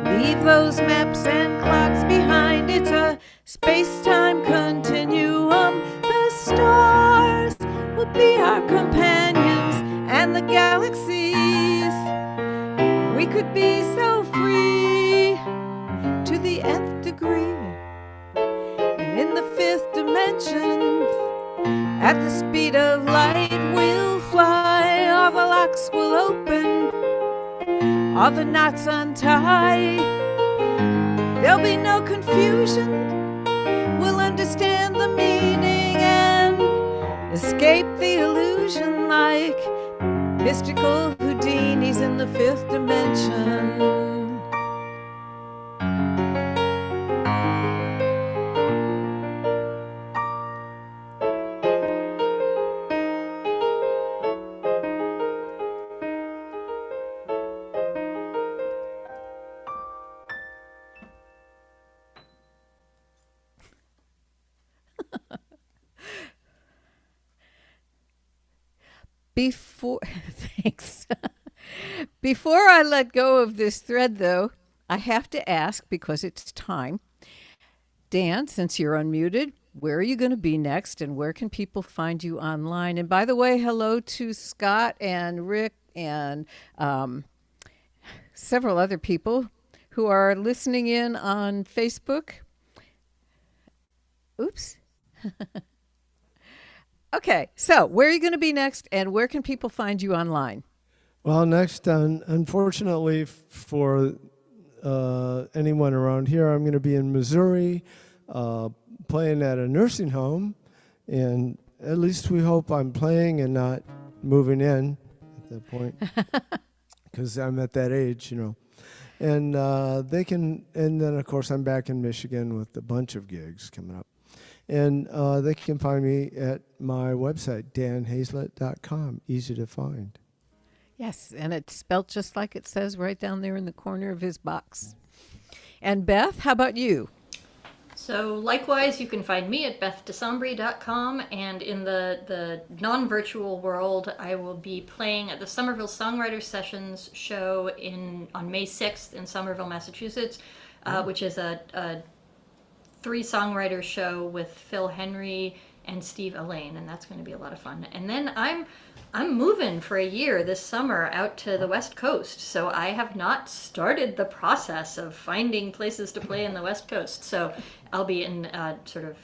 Leave those maps and clocks behind. It's a space-time continuum. The stars will be our companions, and the galaxies. We could be so free to the nth degree. And in the fifth dimension, at the speed of light we'll fly. All the locks will open, all the knots untie. There'll be no confusion. We'll understand the meaning and escape the illusion like mystical Houdinis in the fifth dimension. Thanks. Before I let go of this thread, though, I have to ask, because it's time, Dan, since you're unmuted, where are you going to be next, and where can people find you online? And by the way, hello to Scott and Rick and several other people who are listening in on Facebook. Oops. Okay, so where are you going to be next, and where can people find you online? Well, next, unfortunately for anyone around here, I'm going to be in Missouri playing at a nursing home, and at least we hope I'm playing and not moving in at that point, because I'm at that age, you know. And and then of course I'm back in Michigan with a bunch of gigs coming up. And they can find me at my website, danhazlett.com. Easy to find. Yes, and it's spelled just like it says right down there in the corner of his box. And Beth, how about you? So likewise, you can find me at bethdesambry.com, and in the non-virtual world, I will be playing at the Somerville Songwriters Sessions show on May 6th in Somerville, Massachusetts, which is a 3 songwriter show with Phil Henry and Steve Allain, and that's going to be a lot of fun. And then I'm moving for a year this summer out to the West Coast, so I have not started the process of finding places to play in the West Coast. So I'll be in sort of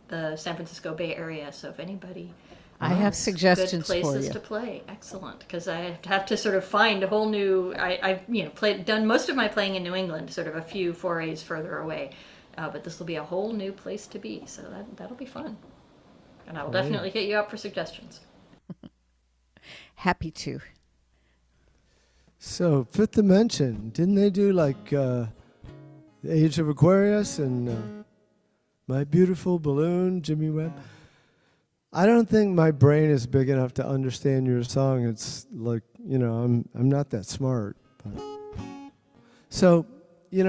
the San Francisco Bay Area. So if anybody I have good suggestions for places you. to play, excellent, because I have to sort of find a whole new. I've done most of my playing in New England, sort of a few forays further away, but this will be a whole new place to be. So that'll be fun, and I will definitely hit you up for suggestions. Happy to. So, Fifth Dimension, didn't they do like The Age of Aquarius and My Beautiful Balloon, Jimmy Webb? I don't think my brain is big enough to understand your song. It's like, I'm not that smart. But. So, this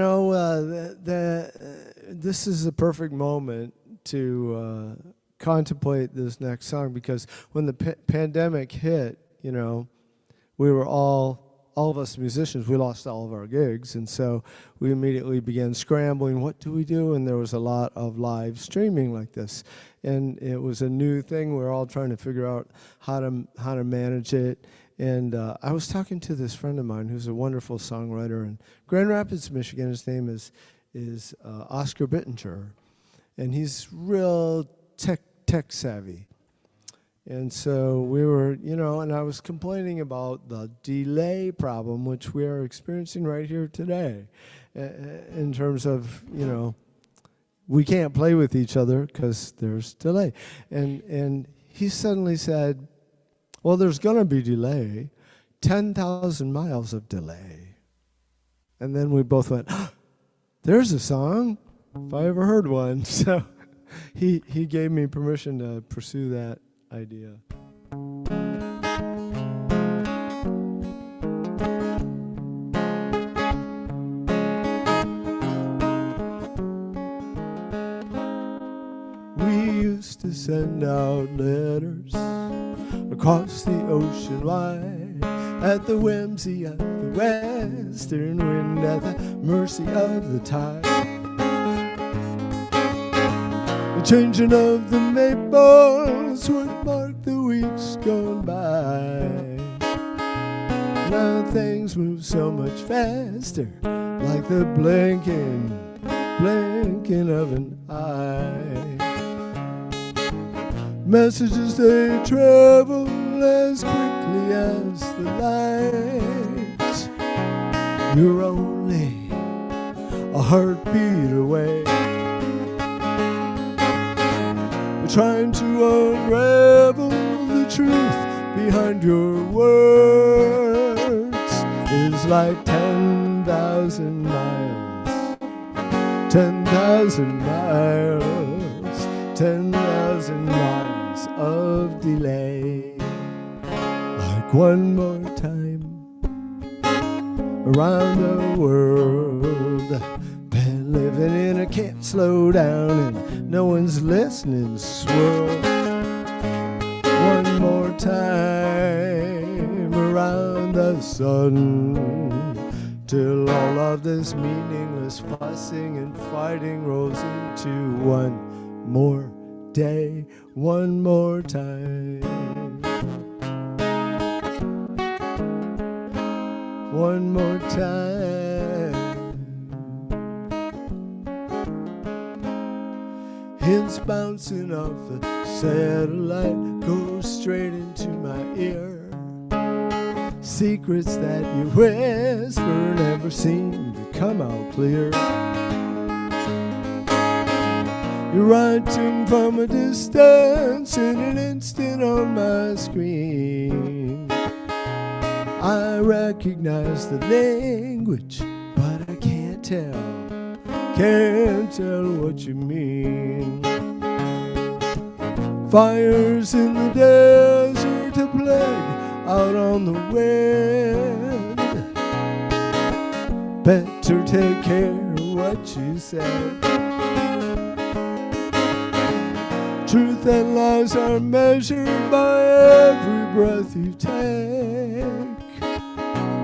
is a perfect moment to contemplate this next song, because when the pandemic hit, we were all of us musicians, we lost all of our gigs, and so we immediately began scrambling. What do we do? And there was a lot of live streaming like this, and it was a new thing. We were all trying to figure out how to manage it. And I was talking to this friend of mine who's a wonderful songwriter in Grand Rapids, Michigan. His name is Oscar Bittinger, and he's real tech savvy. And so we were, and I was complaining about the delay problem, which we are experiencing right here today, in terms of, we can't play with each other because there's delay. And he suddenly said, well, there's going to be delay, 10,000 miles of delay. And then we both went, there's a song, if I ever heard one. So he gave me permission to pursue that idea. We used to send out letters across the ocean wide, at the whimsy of the western wind, at the mercy of the tide. The changing of the maples would mark the weeks gone by. Now things move so much faster, like the blinking of an eye. Messages, they travel as quickly as the light. You're only a heartbeat away. Trying to unravel the truth behind your words is like 10,000 miles, 10,000 miles, 10,000 miles of delay. Like one more time around the world, been living in a can't slow down and no one's listening, swirl. One more time around the sun, till all of this meaningless fussing and fighting rolls into one more day, one more time. One more time. Hints bouncing off the satellite go straight into my ear. Secrets that you whisper never seem to come out clear. You're writing from a distance in an instant on my screen. I recognize the language, but I can't tell what you mean. Fires in the desert, a plague out on the wind. Better take care of what you said. Truth and lies are measured by every breath you take.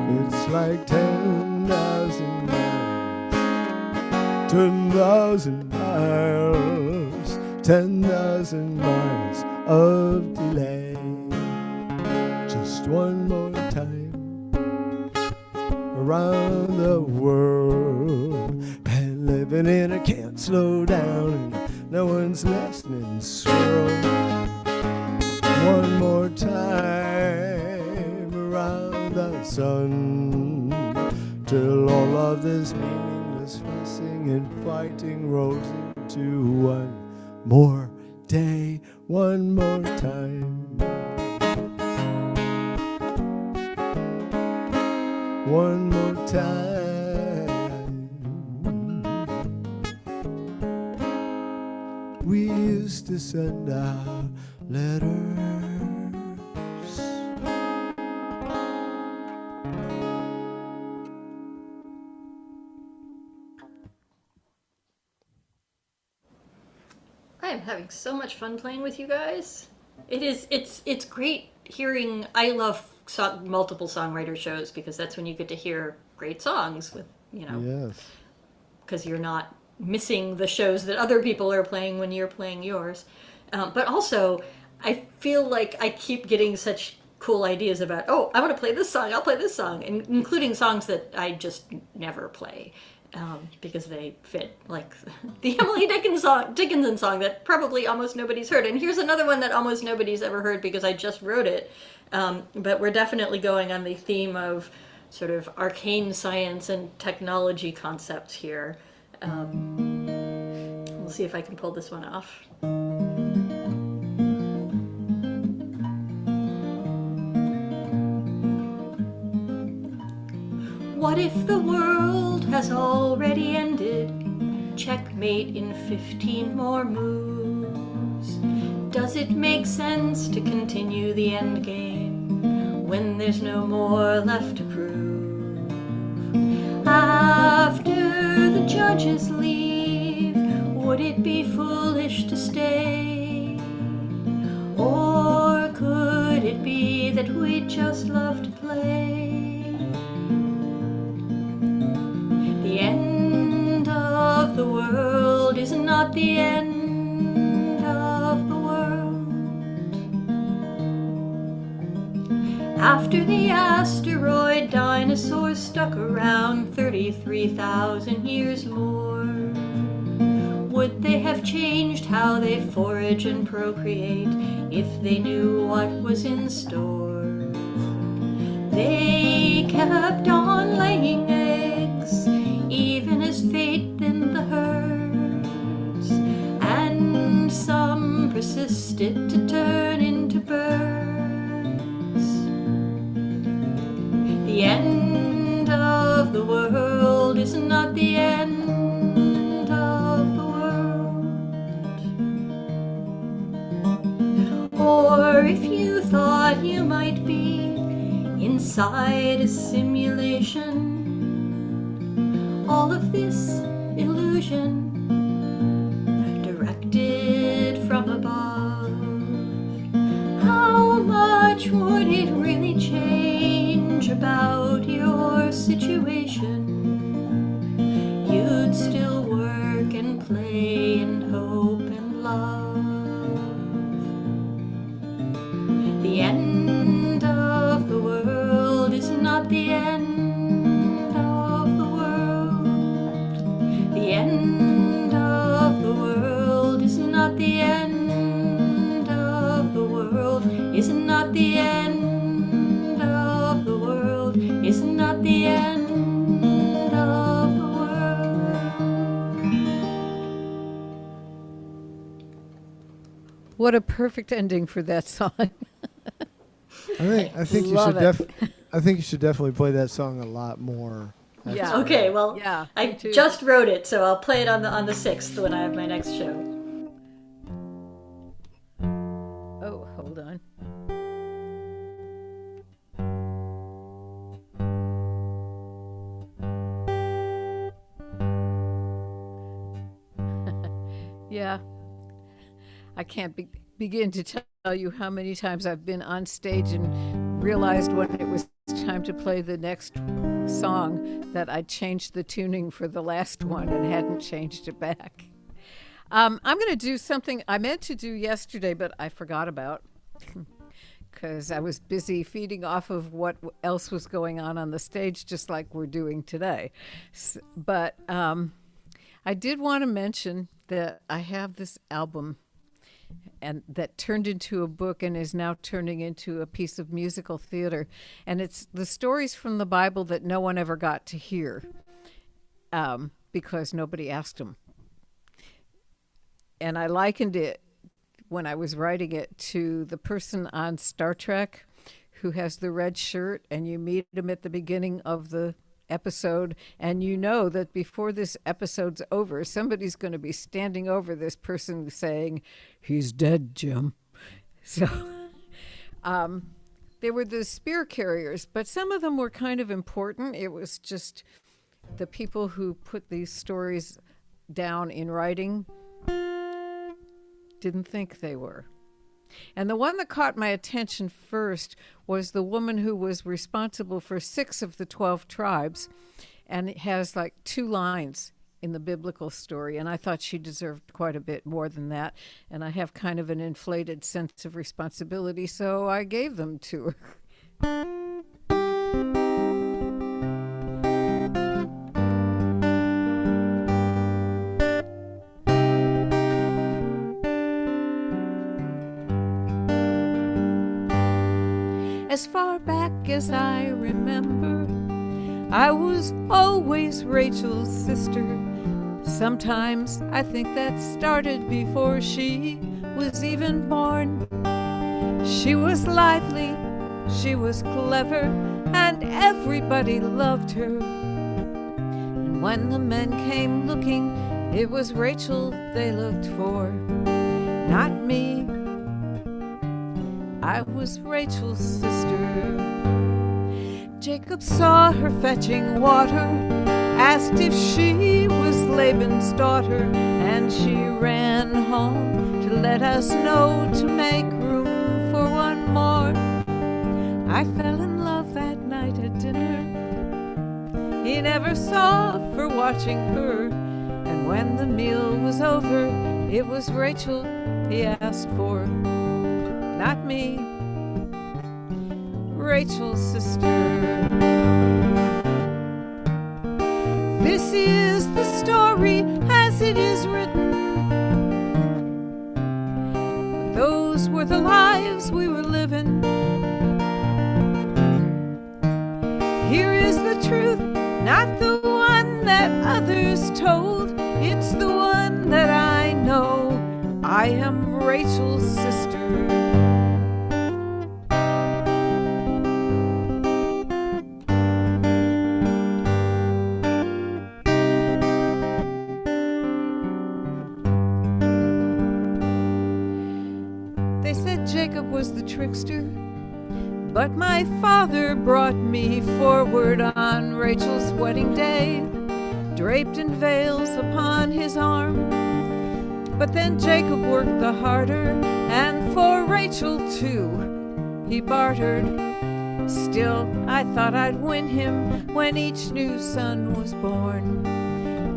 It's like 10,000 miles, 10,000 miles, 10,000 miles of delay. Just one more time around the world. Been living in a can't slow down and no one's listening swirl. One more time around the sun till all of this meaningless fussing and fighting rolls into one more day, one more time. One more time. We used to send out letters. I am having so much fun playing with you guys. It's great hearing. I love multiple songwriter shows because that's when you get to hear great songs with, Yes. because you're not missing the shows that other people are playing when you're playing yours. But also, I feel like I keep getting such cool ideas about, oh, I want to play this song, I'll play this song, and including songs that I just never play. Because they fit, like the Emily Dickinson song that probably almost nobody's heard. And here's another one that almost nobody's ever heard because I just wrote it. But we're definitely going on the theme of sort of arcane science and technology concepts here. We'll see if I can pull this one off. What if the world has already ended? Checkmate in 15 more moves. Does it make sense to continue the end game when there's no more left to prove? After the judges leave, would it be foolish to stay? Or could it be that we just love to play? The end of the world is not the end of the world. After the asteroid, dinosaurs stuck around 33,000 years more. Would they have changed how they forage and procreate if they knew what was in store? They kept on laying eggs, even as fate thinned the herds, and some persisted to turn into birds. The end of the world is not the end of the world. Or if you thought you might be inside a simulation, all of this illusion directed from above, how much would it really change about your situation? You'd still work and play and hope and love. The end of the world is not the end. The end of the world is not the end of the world, is not the end of the world, is not the end of the world. What a perfect ending for that song. I think Love it. I think you should definitely play that song a lot more. Yeah. Okay, well, Yeah, I me too. just wrote it, so I'll play it on the 6th when I have my next show. Oh, hold on. Yeah. I can't begin to tell you how many times I've been on stage and realized when it was time to play the next song that I changed the tuning for the last one and hadn't changed it back. I'm going to do something I meant to do yesterday, but I forgot about because I was busy feeding off of what else was going on the stage, just like we're doing today. But I did want to mention that I have this album and that turned into a book and is now turning into a piece of musical theater. And it's the stories from the Bible that no one ever got to hear because nobody asked them. And I likened it, when I was writing it, to the person on Star Trek who has the red shirt, and you meet him at the beginning of the episode, and you know that before this episode's over, somebody's going to be standing over this person saying, "He's dead, Jim." So they were the spear carriers, but some of them were kind of important. It was just the people who put these stories down in writing didn't think they were. And the one that caught my attention first was the woman who was responsible for 6 of the 12 tribes, and it has like 2 lines in the biblical story, and I thought she deserved quite a bit more than that, and I have kind of an inflated sense of responsibility, so I gave them to her. As far back as I remember, I was always Rachel's sister. Sometimes I think that started before she was even born. She was lively, she was clever, and everybody loved her. And when the men came looking, it was Rachel they looked for, not me. I was Rachel's sister. Jacob saw her fetching water, asked if she was Laban's daughter, and she ran home to let us know to make room for one more. I fell in love that night at dinner. He never saw for watching her, and when the meal was over, it was Rachel he asked for, not me, Rachel's sister. This is the story as it is written. Those were the lives we were living. Here is the truth, not the one that others told. It's the one that I know. I am Rachel's sister. They said Jacob was the trickster, but my father brought me forward on Rachel's wedding day, draped in veils upon his arm. But then Jacob worked the harder, and for Rachel too he bartered. Still, I thought I'd win him when each new son was born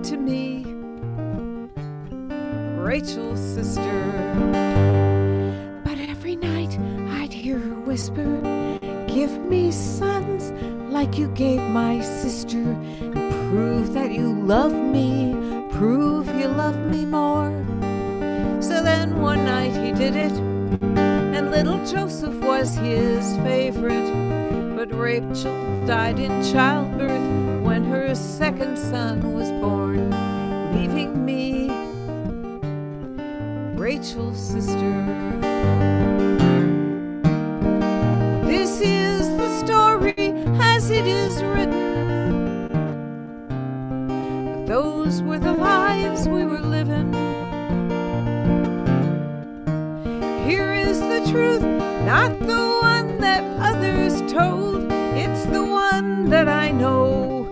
to me, Rachel's sister. But every night I'd hear her whisper, "Give me sons like you gave my sister, and prove that you love me, prove you love me more." So then one night he did it, and little Joseph was his favorite. But Rachel died in childbirth when her second son was born, leaving me, Rachel's sister. This is the story as it is written. But those were the lives we were living. Here is the truth, not the one that others told. It's the one that I know.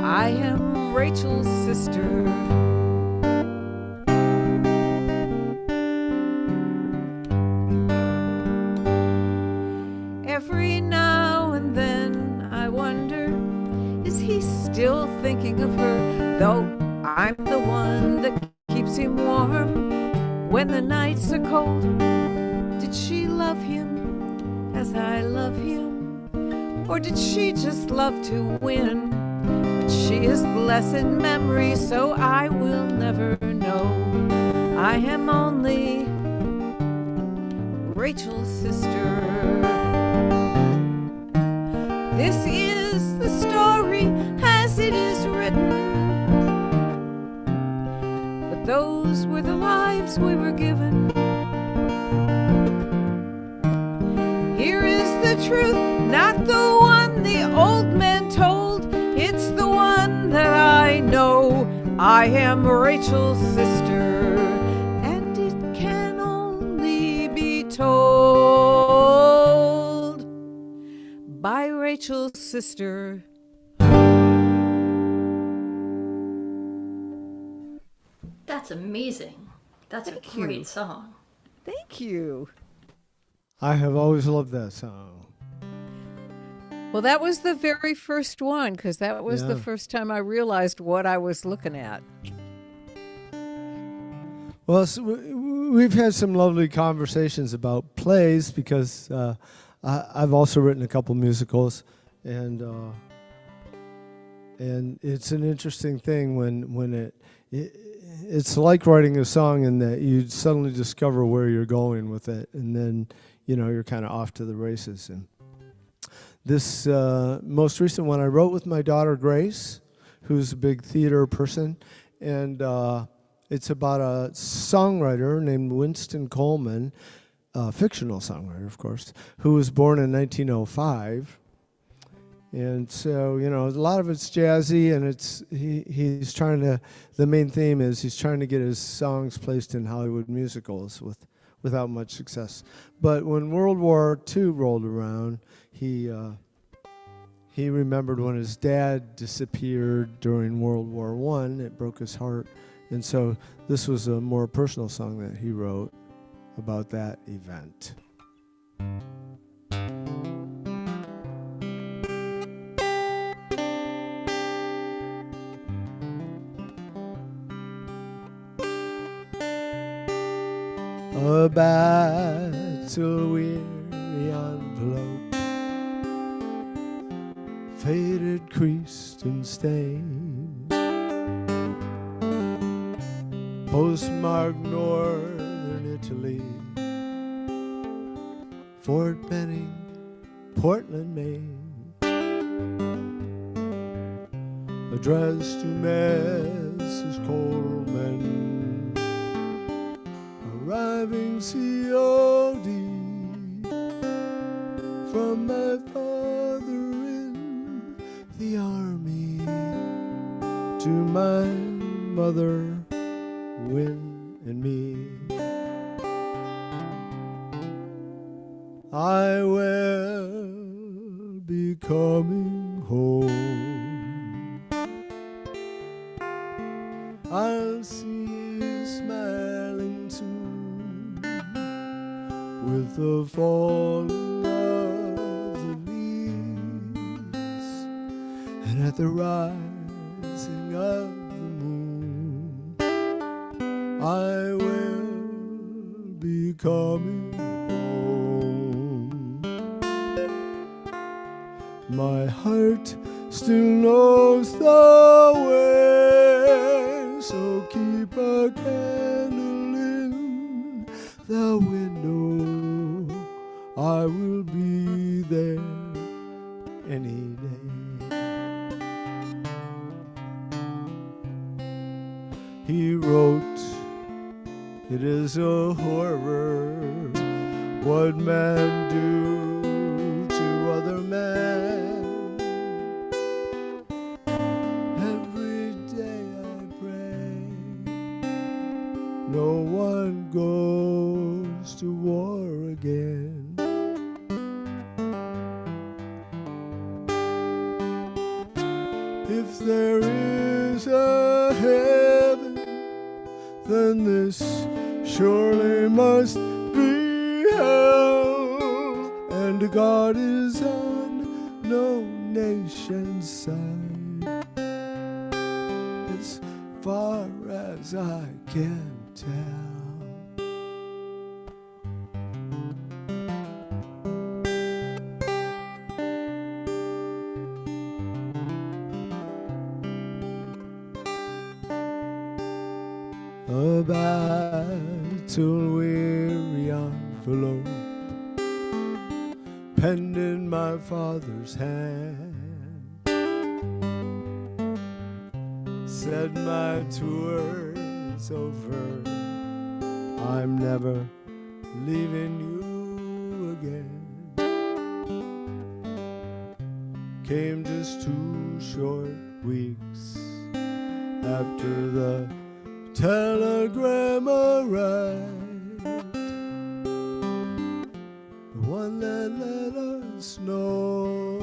I am Rachel's sister. Every now and then I wonder, is he still thinking of her? Though I'm the one that keeps him warm. the nights are cold. Did she love him as I love him? Or did she just love to win? But she is blessed memory, so I will never know. I am only Rachel's sister. This is the story as it is written, but those were the lives we were given. Here is the truth, not the one the old man told. It's the one that I know. I am Rachel's sister, and it can only be told by Rachel's sister. That's amazing. That's a great song. Thank you. I have always loved that song. Well, that was the very first one, because that was the Yeah. first time I realized what I was looking at. Well, so we've had some lovely conversations about plays because I've also written a couple musicals, and it's an interesting thing when it's like writing a song in that you suddenly discover where you're going with it, and then you're kind of off to the races. And this most recent one I wrote with my daughter Grace, who's a big theater person, and it's about a songwriter named Winston Coleman, a fictional songwriter, of course, who was born in 1905. And so, a lot of it's jazzy, and he's trying to, the main theme is he's trying to get his songs placed in Hollywood musicals without much success. But when World War II rolled around, he remembered when his dad disappeared during World War I. It broke his heart. And so this was a more personal song that he wrote about that event. A battle-weary envelope, faded, creased, and stained, postmarked Northern Italy, Fort Benning, Portland, Maine, addressed to Mrs. Coleman, arriving COD from my father in the army to my mother, Win, and me. I will be coming home. I'll see you smiling soon with the falling of the leaves and at the rising of the moon. I will be coming home. My heart still knows the way, so keep a candle in the window. I will be there any day. He wrote, it is a horror what men do to other men. Every day I pray no one goes to war again. If there is a heaven, then this surely must be hell, and God is on no nation's side, as far as I can tell. a battle-weary envelope penned in my father's hand. Said my tour's over, I'm never leaving you again. Came just 2 short weeks after the telegram arrived, the one that let us know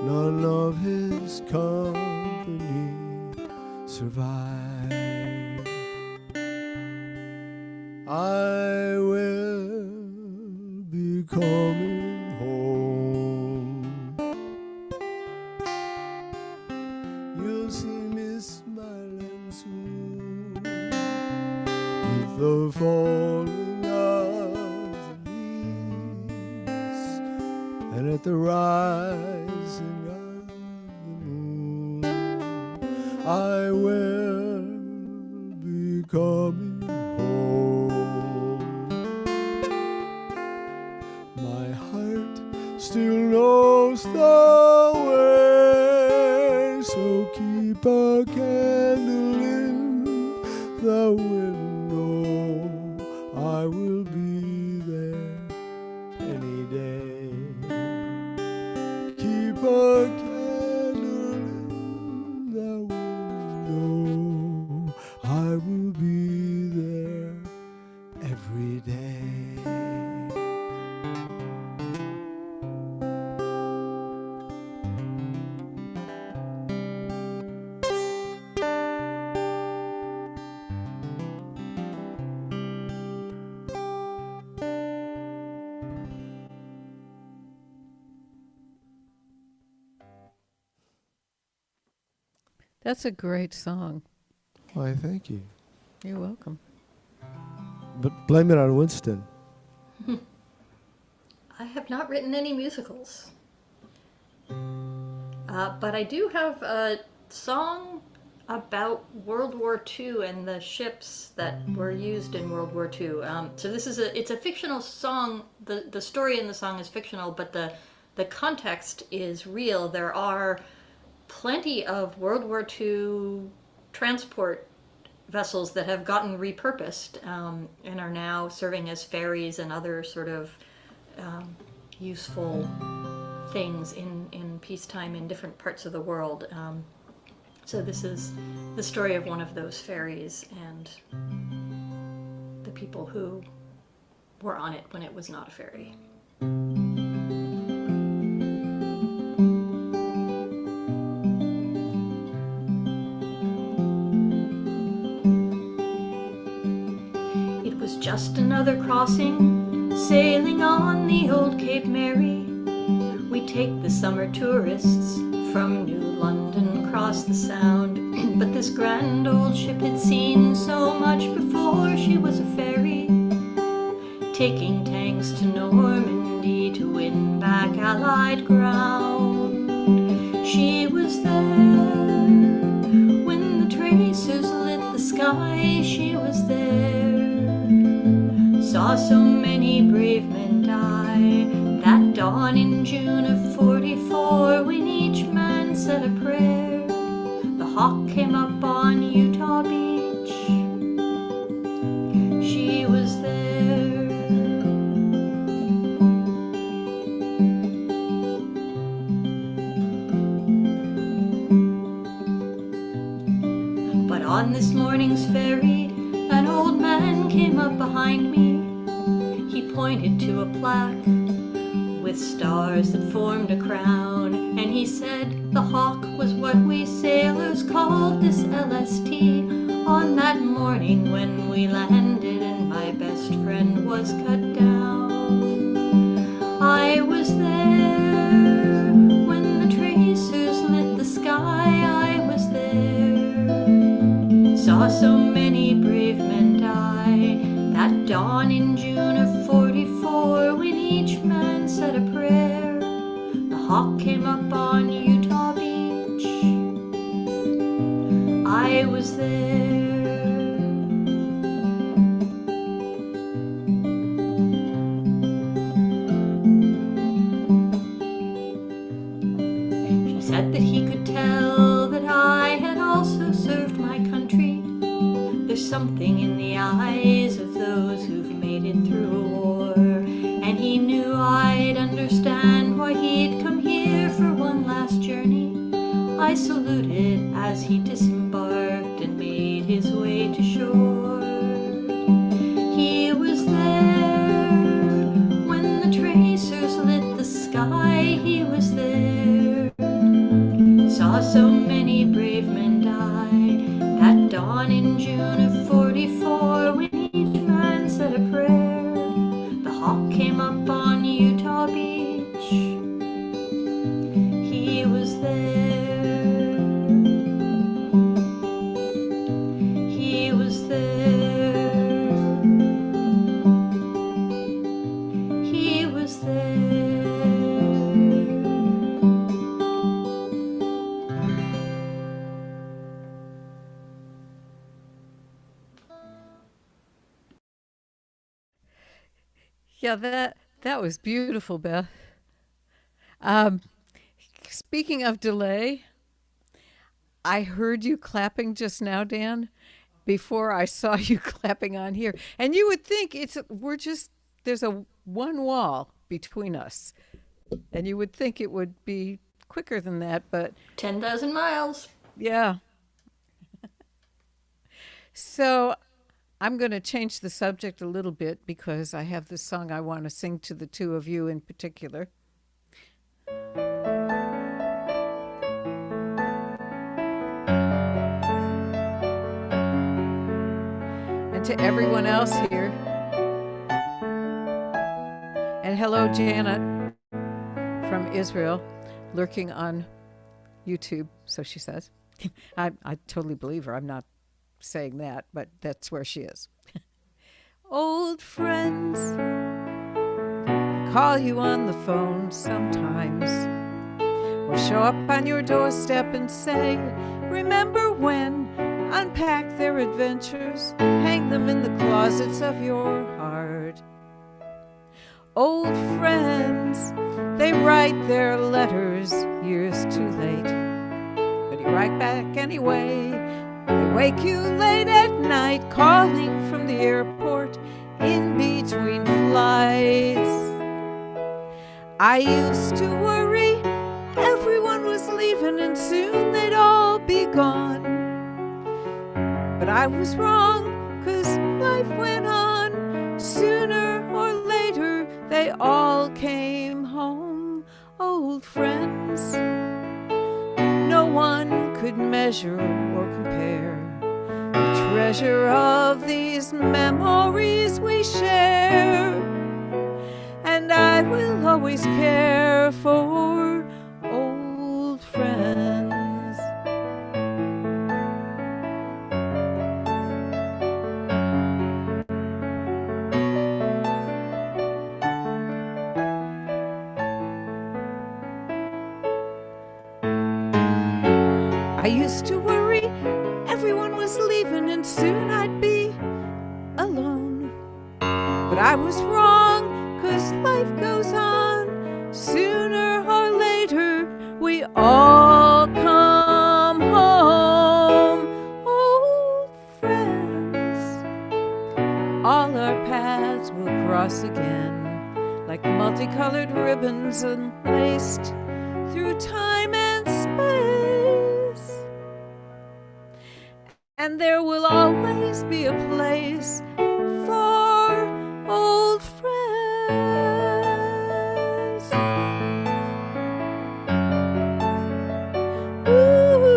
none of his company survived. I will be coming home. You'll see me smiling soon with the falling of the leaves and at the rising of the moon. I will be coming home. My heart still knows the way, so keep a candle in the window. I will be there any day. Keep a candle in the window. I will be there every day. That's a great song. Why, thank you. You're welcome. But blame it on Winston. I have not written any musicals. But I do have a song about World War II and the ships that were used in World War II. So this is it's a fictional song. The story in the song is fictional, but the context is real. There are plenty of World War II transport vessels that have gotten repurposed and are now serving as ferries and other sort of useful things in peacetime in different parts of the world. So this is the story of one of those ferries and the people who were on it when it was not a ferry. Just another crossing, sailing on the old Cape Mary. We take the summer tourists from New London across the Sound. But this grand old ship had seen so much before she was a ferry, taking tanks to Normandy to win back Allied ground. She was there when the tracers lit the sky. She was there. Saw so many brave men die that dawn in June of '44, when each man said a prayer. The Hawk came up on Utah Beach. She was there. But on this morning's ferry, an old man came up behind me. He pointed to a plaque with stars that formed a crown, and he said the Hawk was what we sailors called this LST on that morning when we landed and my best friend was cut down. I was there when the tracers lit the sky. I was there. Saw so many brave men die that dawn in June of '44, when each man said a prayer. The Hawk came up on Utah Beach. I was there. and he knew I'd understand why he'd come here for one last journey. I saluted as he disembarked and made his way to shore. He was there when the tracers lit the sky. He was there, saw so many brave men die that dawn in June of '44, when each man said a prayer. The hawk came up on Utah Beach. He was there. He was there. He was there. Yeah, that was beautiful, Beth. Speaking of delay, I heard you clapping just now, Dan, before I saw you clapping on here. And you would think there's a one wall between us. And you would think it would be quicker than that, but 10,000 miles. yeah. So I'm going to change the subject a little bit because I have this song I want to sing to the two of you in particular. And to everyone else here. And hello, Janet from Israel, lurking on YouTube, so she says. I totally believe her. I'm not saying that, but that's where she is. Old friends call you on the phone sometimes, or show up on your doorstep and say, remember when? Unpack their adventures, hang them in the closets of your heart. Old friends, they write their letters years too late, but you write back anyway. They wake you late at night, calling from the airport in between flights. I used to worry everyone was leaving and soon they'd all be gone. But I was wrong, 'cause life went on. Sooner or later they all came home. Old friends, no one could measure or compare the treasure of these memories we share. And I will always care for old friends. I used to worry everyone was leaving and soon I'd be alone. But I was wrong, 'cause life goes on. Sooner or later we all come home. Old friends, all our paths will cross again, like multicolored ribbons unlaced through time and space. And there will always be a place for old friends. Ooh.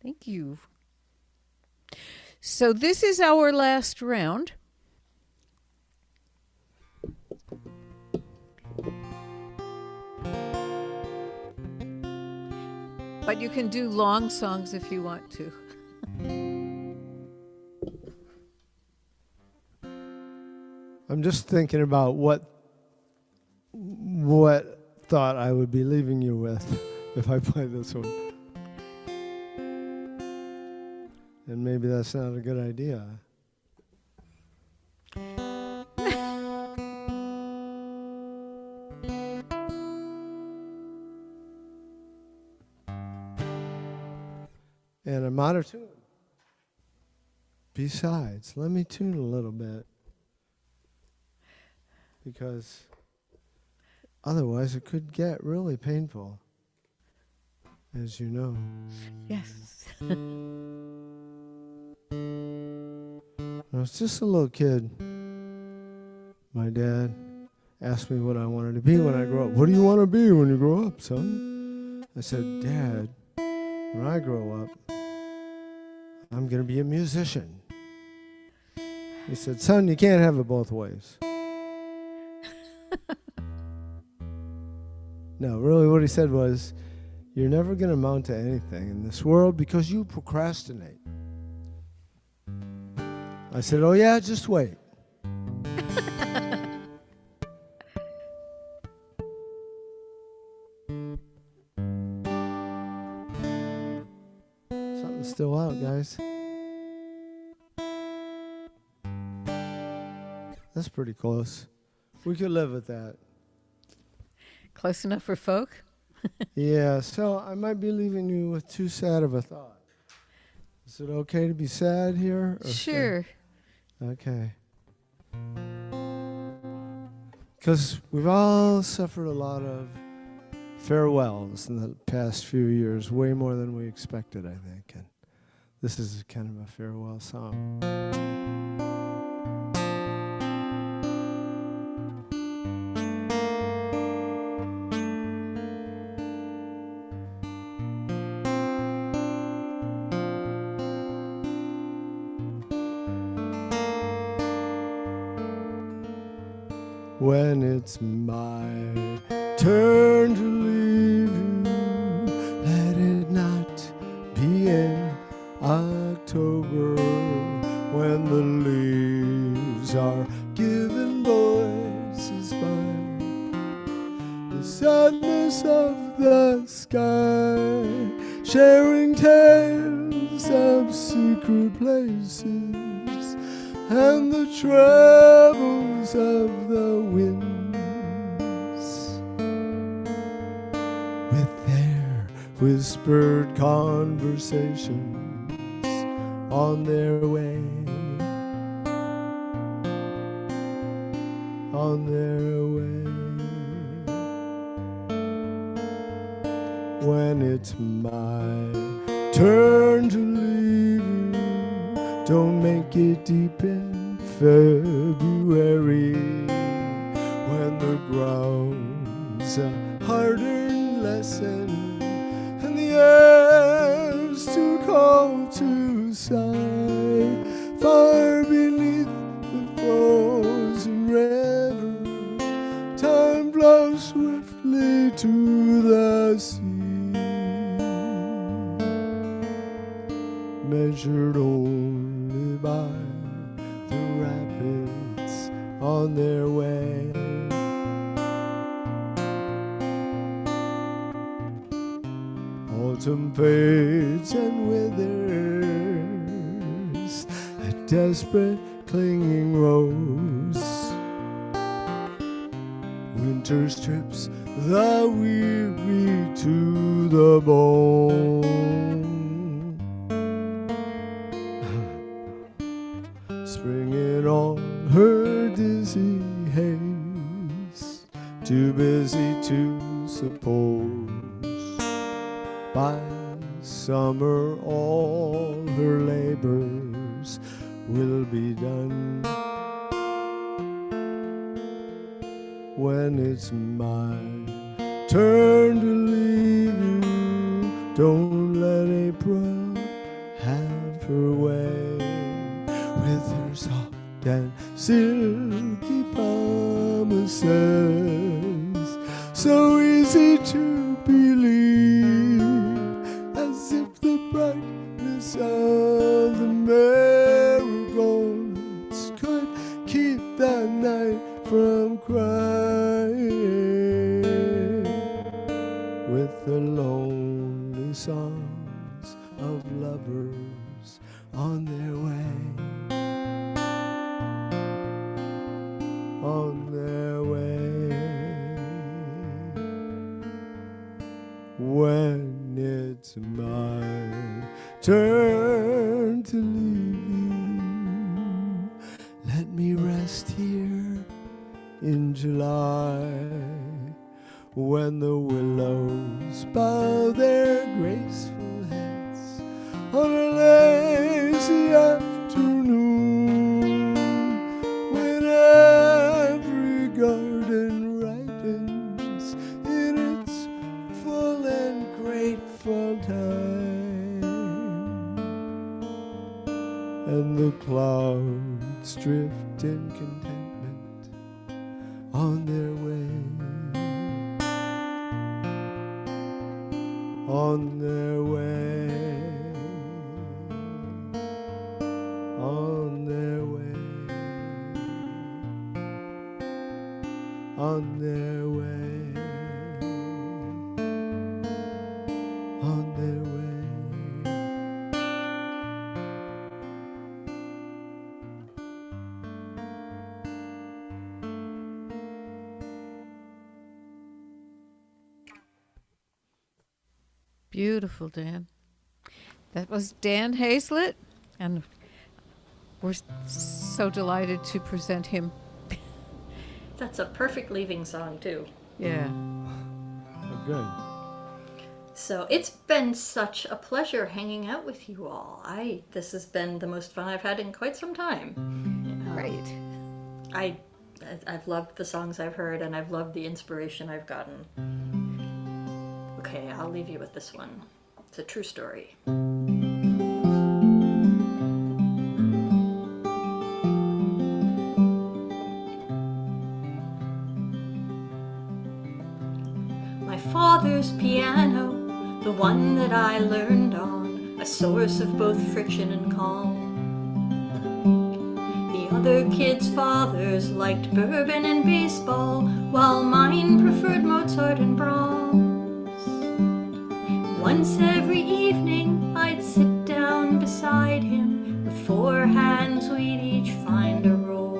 Thank you. So this is our last round. But you can do long songs if you want to. I'm just thinking about what thought I would be leaving you with if I play this one. And maybe that's not a good idea. And I'm out of tune. Besides, let me tune a little bit. Because otherwise it could get really painful, as you know. Yes. I was just a little kid. My dad asked me what I wanted to be when I grow up. What do you want to be when you grow up, son? I said, Dad, when I grow up, I'm going to be a musician. He said, son, you can't have it both ways. No, really what he said was, you're never going to amount to anything in this world because you procrastinate. I said, oh yeah, just wait. Something's still out, guys. That's pretty close. We could live with that. Close enough for folk? Yeah, so I might be leaving you with too sad of a thought. Is it okay to be sad here? Sure. Okay. Because we've all suffered a lot of farewells in the past few years, way more than we expected, I think. And this is kind of a farewell song. When it's my turn to leave you, let it not be in October, when the leaves are giving voices by the sadness of the sky, sharing tales of secret places and the travels of the winds, with their whispered conversations on their way, on their way. When it's my turn to leave you, don't make it deep in February, when the ground's a hardened lesson and the air's too cold to sigh, far beneath the frozen river, time flows swiftly to the sea, measured only by the rapids on their way. Autumn fades and withers, a desperate clinging rose. Winter strips the weary to the bone. Springing on her dizzy haze, too busy to suppose by summer all her labors will be done. When it's my turn to leave you, don't let April have her way, with her soft and silky promises, so easy to believe, as if the brightness of the marigolds could keep the night from crying, with the lonely songs of lovers on their way, on their way. When it's my turn to leave you. Let me rest here in July, when the willows bow their graceful heads on a lazy afternoon, when every garden ripens in its full and grateful time, and the clouds drift in contentment on their way, on their way, on their way, on their way, on their way. Beautiful, Dan. That was Dan Hazlett, and we're so delighted to present him. That's a perfect leaving song, too. Yeah. Oh, good. So it's been such a pleasure hanging out with you all. This has been the most fun I've had in quite some time. Great. I've loved the songs I've heard, and I've loved the inspiration I've gotten. Okay, I'll leave you with this one. It's a true story. My father's piano, the one that I learned on, a source of both friction and calm. The other kids' fathers liked bourbon and baseball, while mine preferred Mozart and Brahms. Once every evening I'd sit down beside him, with 4 hands we'd each find a roll.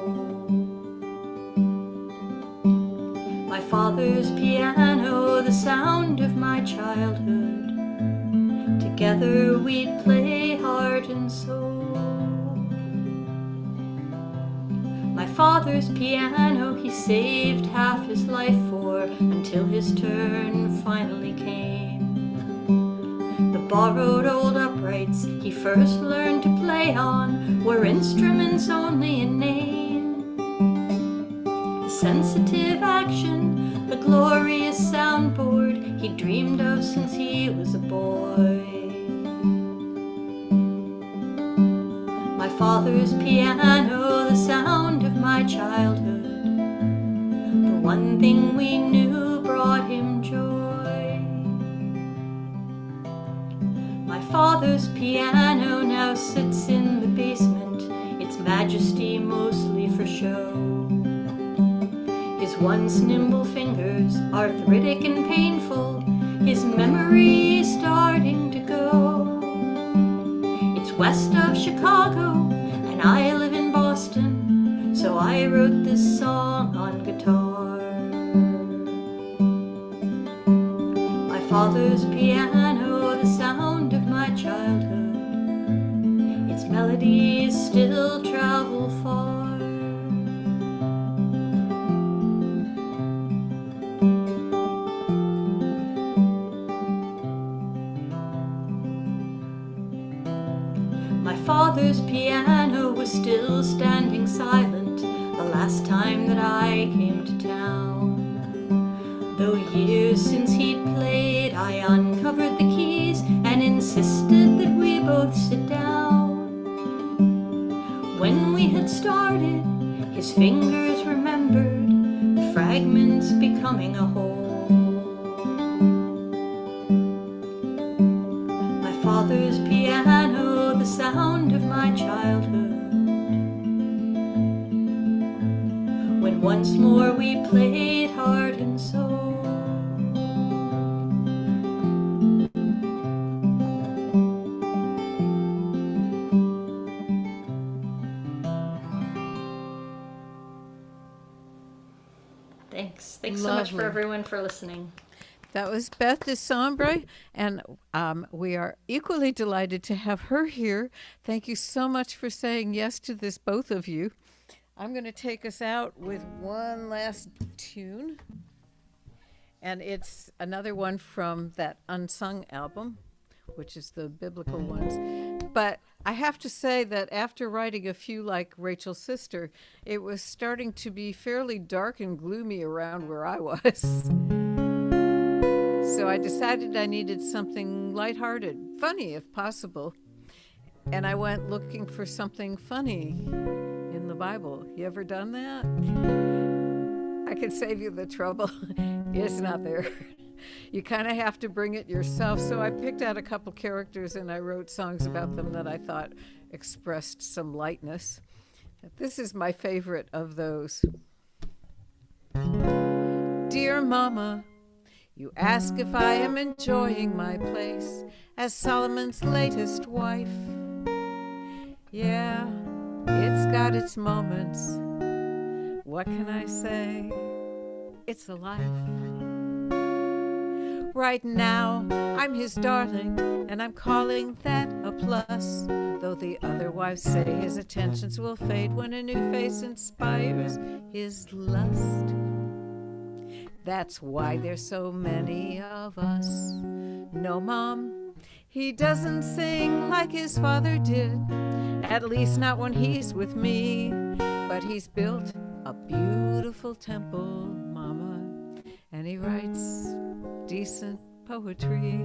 My father's piano, the sound of my childhood, together we'd play heart and soul. My father's piano he saved half his life for, until his turn finally came. The borrowed old uprights he first learned to play on were instruments only in name. The sensitive action, the glorious soundboard he dreamed of since he was a boy. My father's piano, the sound of my childhood, the one thing we knew brought him joy. My father's piano now sits in the basement, its majesty mostly for show. His once nimble fingers, arthritic and painful, his memory starting to go. It's west of Chicago, and I live in Boston, so I wrote this song on guitar. My father's piano, the sound of my childhood, its melodies still travel far. My father's piano was still standing silent the last time that I came to town. Though years since he'd played, I uncovered the keys and insisted that we both sit down. When we had started, his fingers remembered the fragments becoming a whole. My father's piano, the sound of my childhood, when once more we played heart and soul. Thanks so much for Lovely. everyone for listening. That was Beth de Sambre, and we are equally delighted to have her here. Thank you so much for saying yes to this, both of you. I'm going to take us out with one last tune, and it's another one from that Unsung album, which is the biblical ones. But I have to say that after writing a few like Rachel's Sister, it was starting to be fairly dark and gloomy around where I was. So I decided I needed something lighthearted, funny if possible. And I went looking for something funny in the Bible. You ever done that? I can save you the trouble. It's not there. You kind of have to bring it yourself. So I picked out a couple characters and I wrote songs about them that I thought expressed some lightness. This is my favorite of those. Dear Mama, you ask if I am enjoying my place as Solomon's latest wife. Yeah, it's got its moments. What can I say? It's a life. Right now, I'm his darling, and I'm calling that a plus. Though the other wives say his attentions will fade when a new face inspires his lust. That's why there's so many of us. No, Mom, he doesn't sing like his father did, at least not when he's with me. But he's built a beautiful temple, Mama, and he writes decent poetry.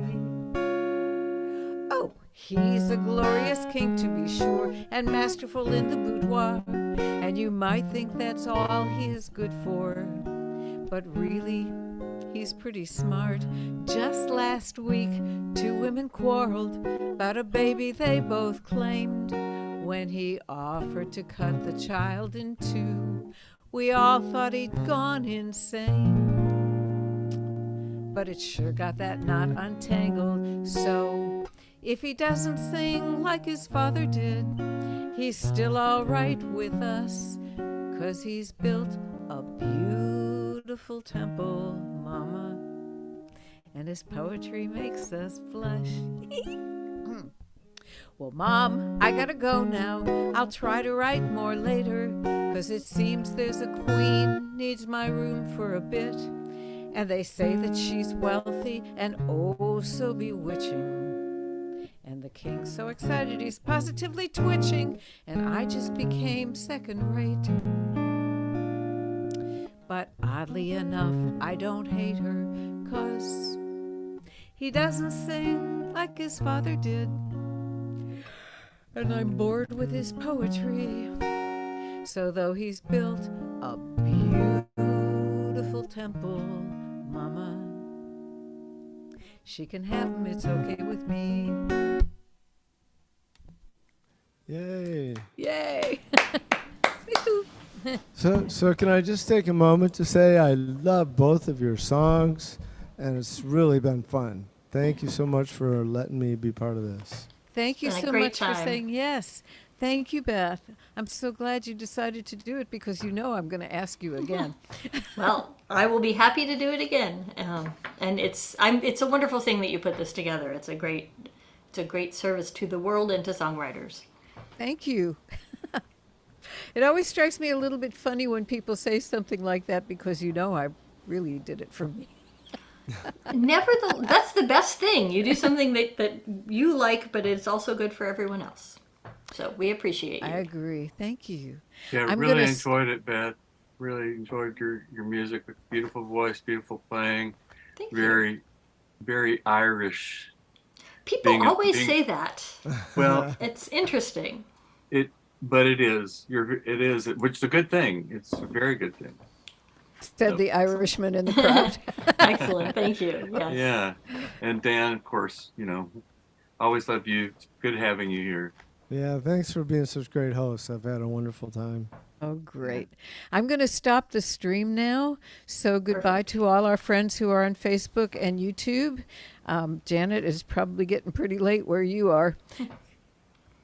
Oh, he's a glorious king to be sure, and masterful in the boudoir, and you might think that's all he is good for. But really, he's pretty smart. Just last week, 2 women quarreled about a baby they both claimed. When he offered to cut the child in 2, we all thought he'd gone insane. But it sure got that knot untangled. So if he doesn't sing like his father did, he's still all right with us, 'cause he's built a beautiful temple, Mama, and his poetry makes us blush. Well, Mom, I gotta go now. I'll try to write more later, 'cause it seems there's a queen needs my room for a bit, and they say that she's wealthy and oh so bewitching. And the king's so excited he's positively twitching, and I just became second rate. But oddly enough, I don't hate her, 'cause he doesn't sing like his father did, and I'm bored with his poetry. So though he's built a beautiful temple, Mama, she can have him, it's okay with me. Yay. Yay! So can I just take a moment to say I love both of your songs, and it's really been fun. Thank you so much for letting me be part of this. Thank you Been a so great much for time. saying yes. Thank you, Beth. I'm so glad you decided to do it, because you know I'm going to ask you again. Well, I will be happy to do it again. And it's a wonderful thing that you put this together. It's a great service to the world and to songwriters. Thank you. It always strikes me a little bit funny when people say something like that, because you know I really did it for me. That's the best thing. You do something that you like, but it's also good for everyone else. So we appreciate you. I agree. Thank you. Yeah, I'm really gonna enjoyed it, Beth. Really enjoyed your music. Beautiful voice, beautiful playing. Thank you. Very, very Irish. People always say that. Well, It's interesting. but it is. It is, which is a good thing. It's a very good thing. said the Irishman in the crowd. Excellent. Thank you. Yes. Yeah, and Dan, of course, always love you. It's good having you here. Yeah, thanks for being such great hosts. I've had a wonderful time. Oh, great. I'm going to stop the stream now. So goodbye to all our friends who are on Facebook and YouTube. Janet, is probably getting pretty late where you are.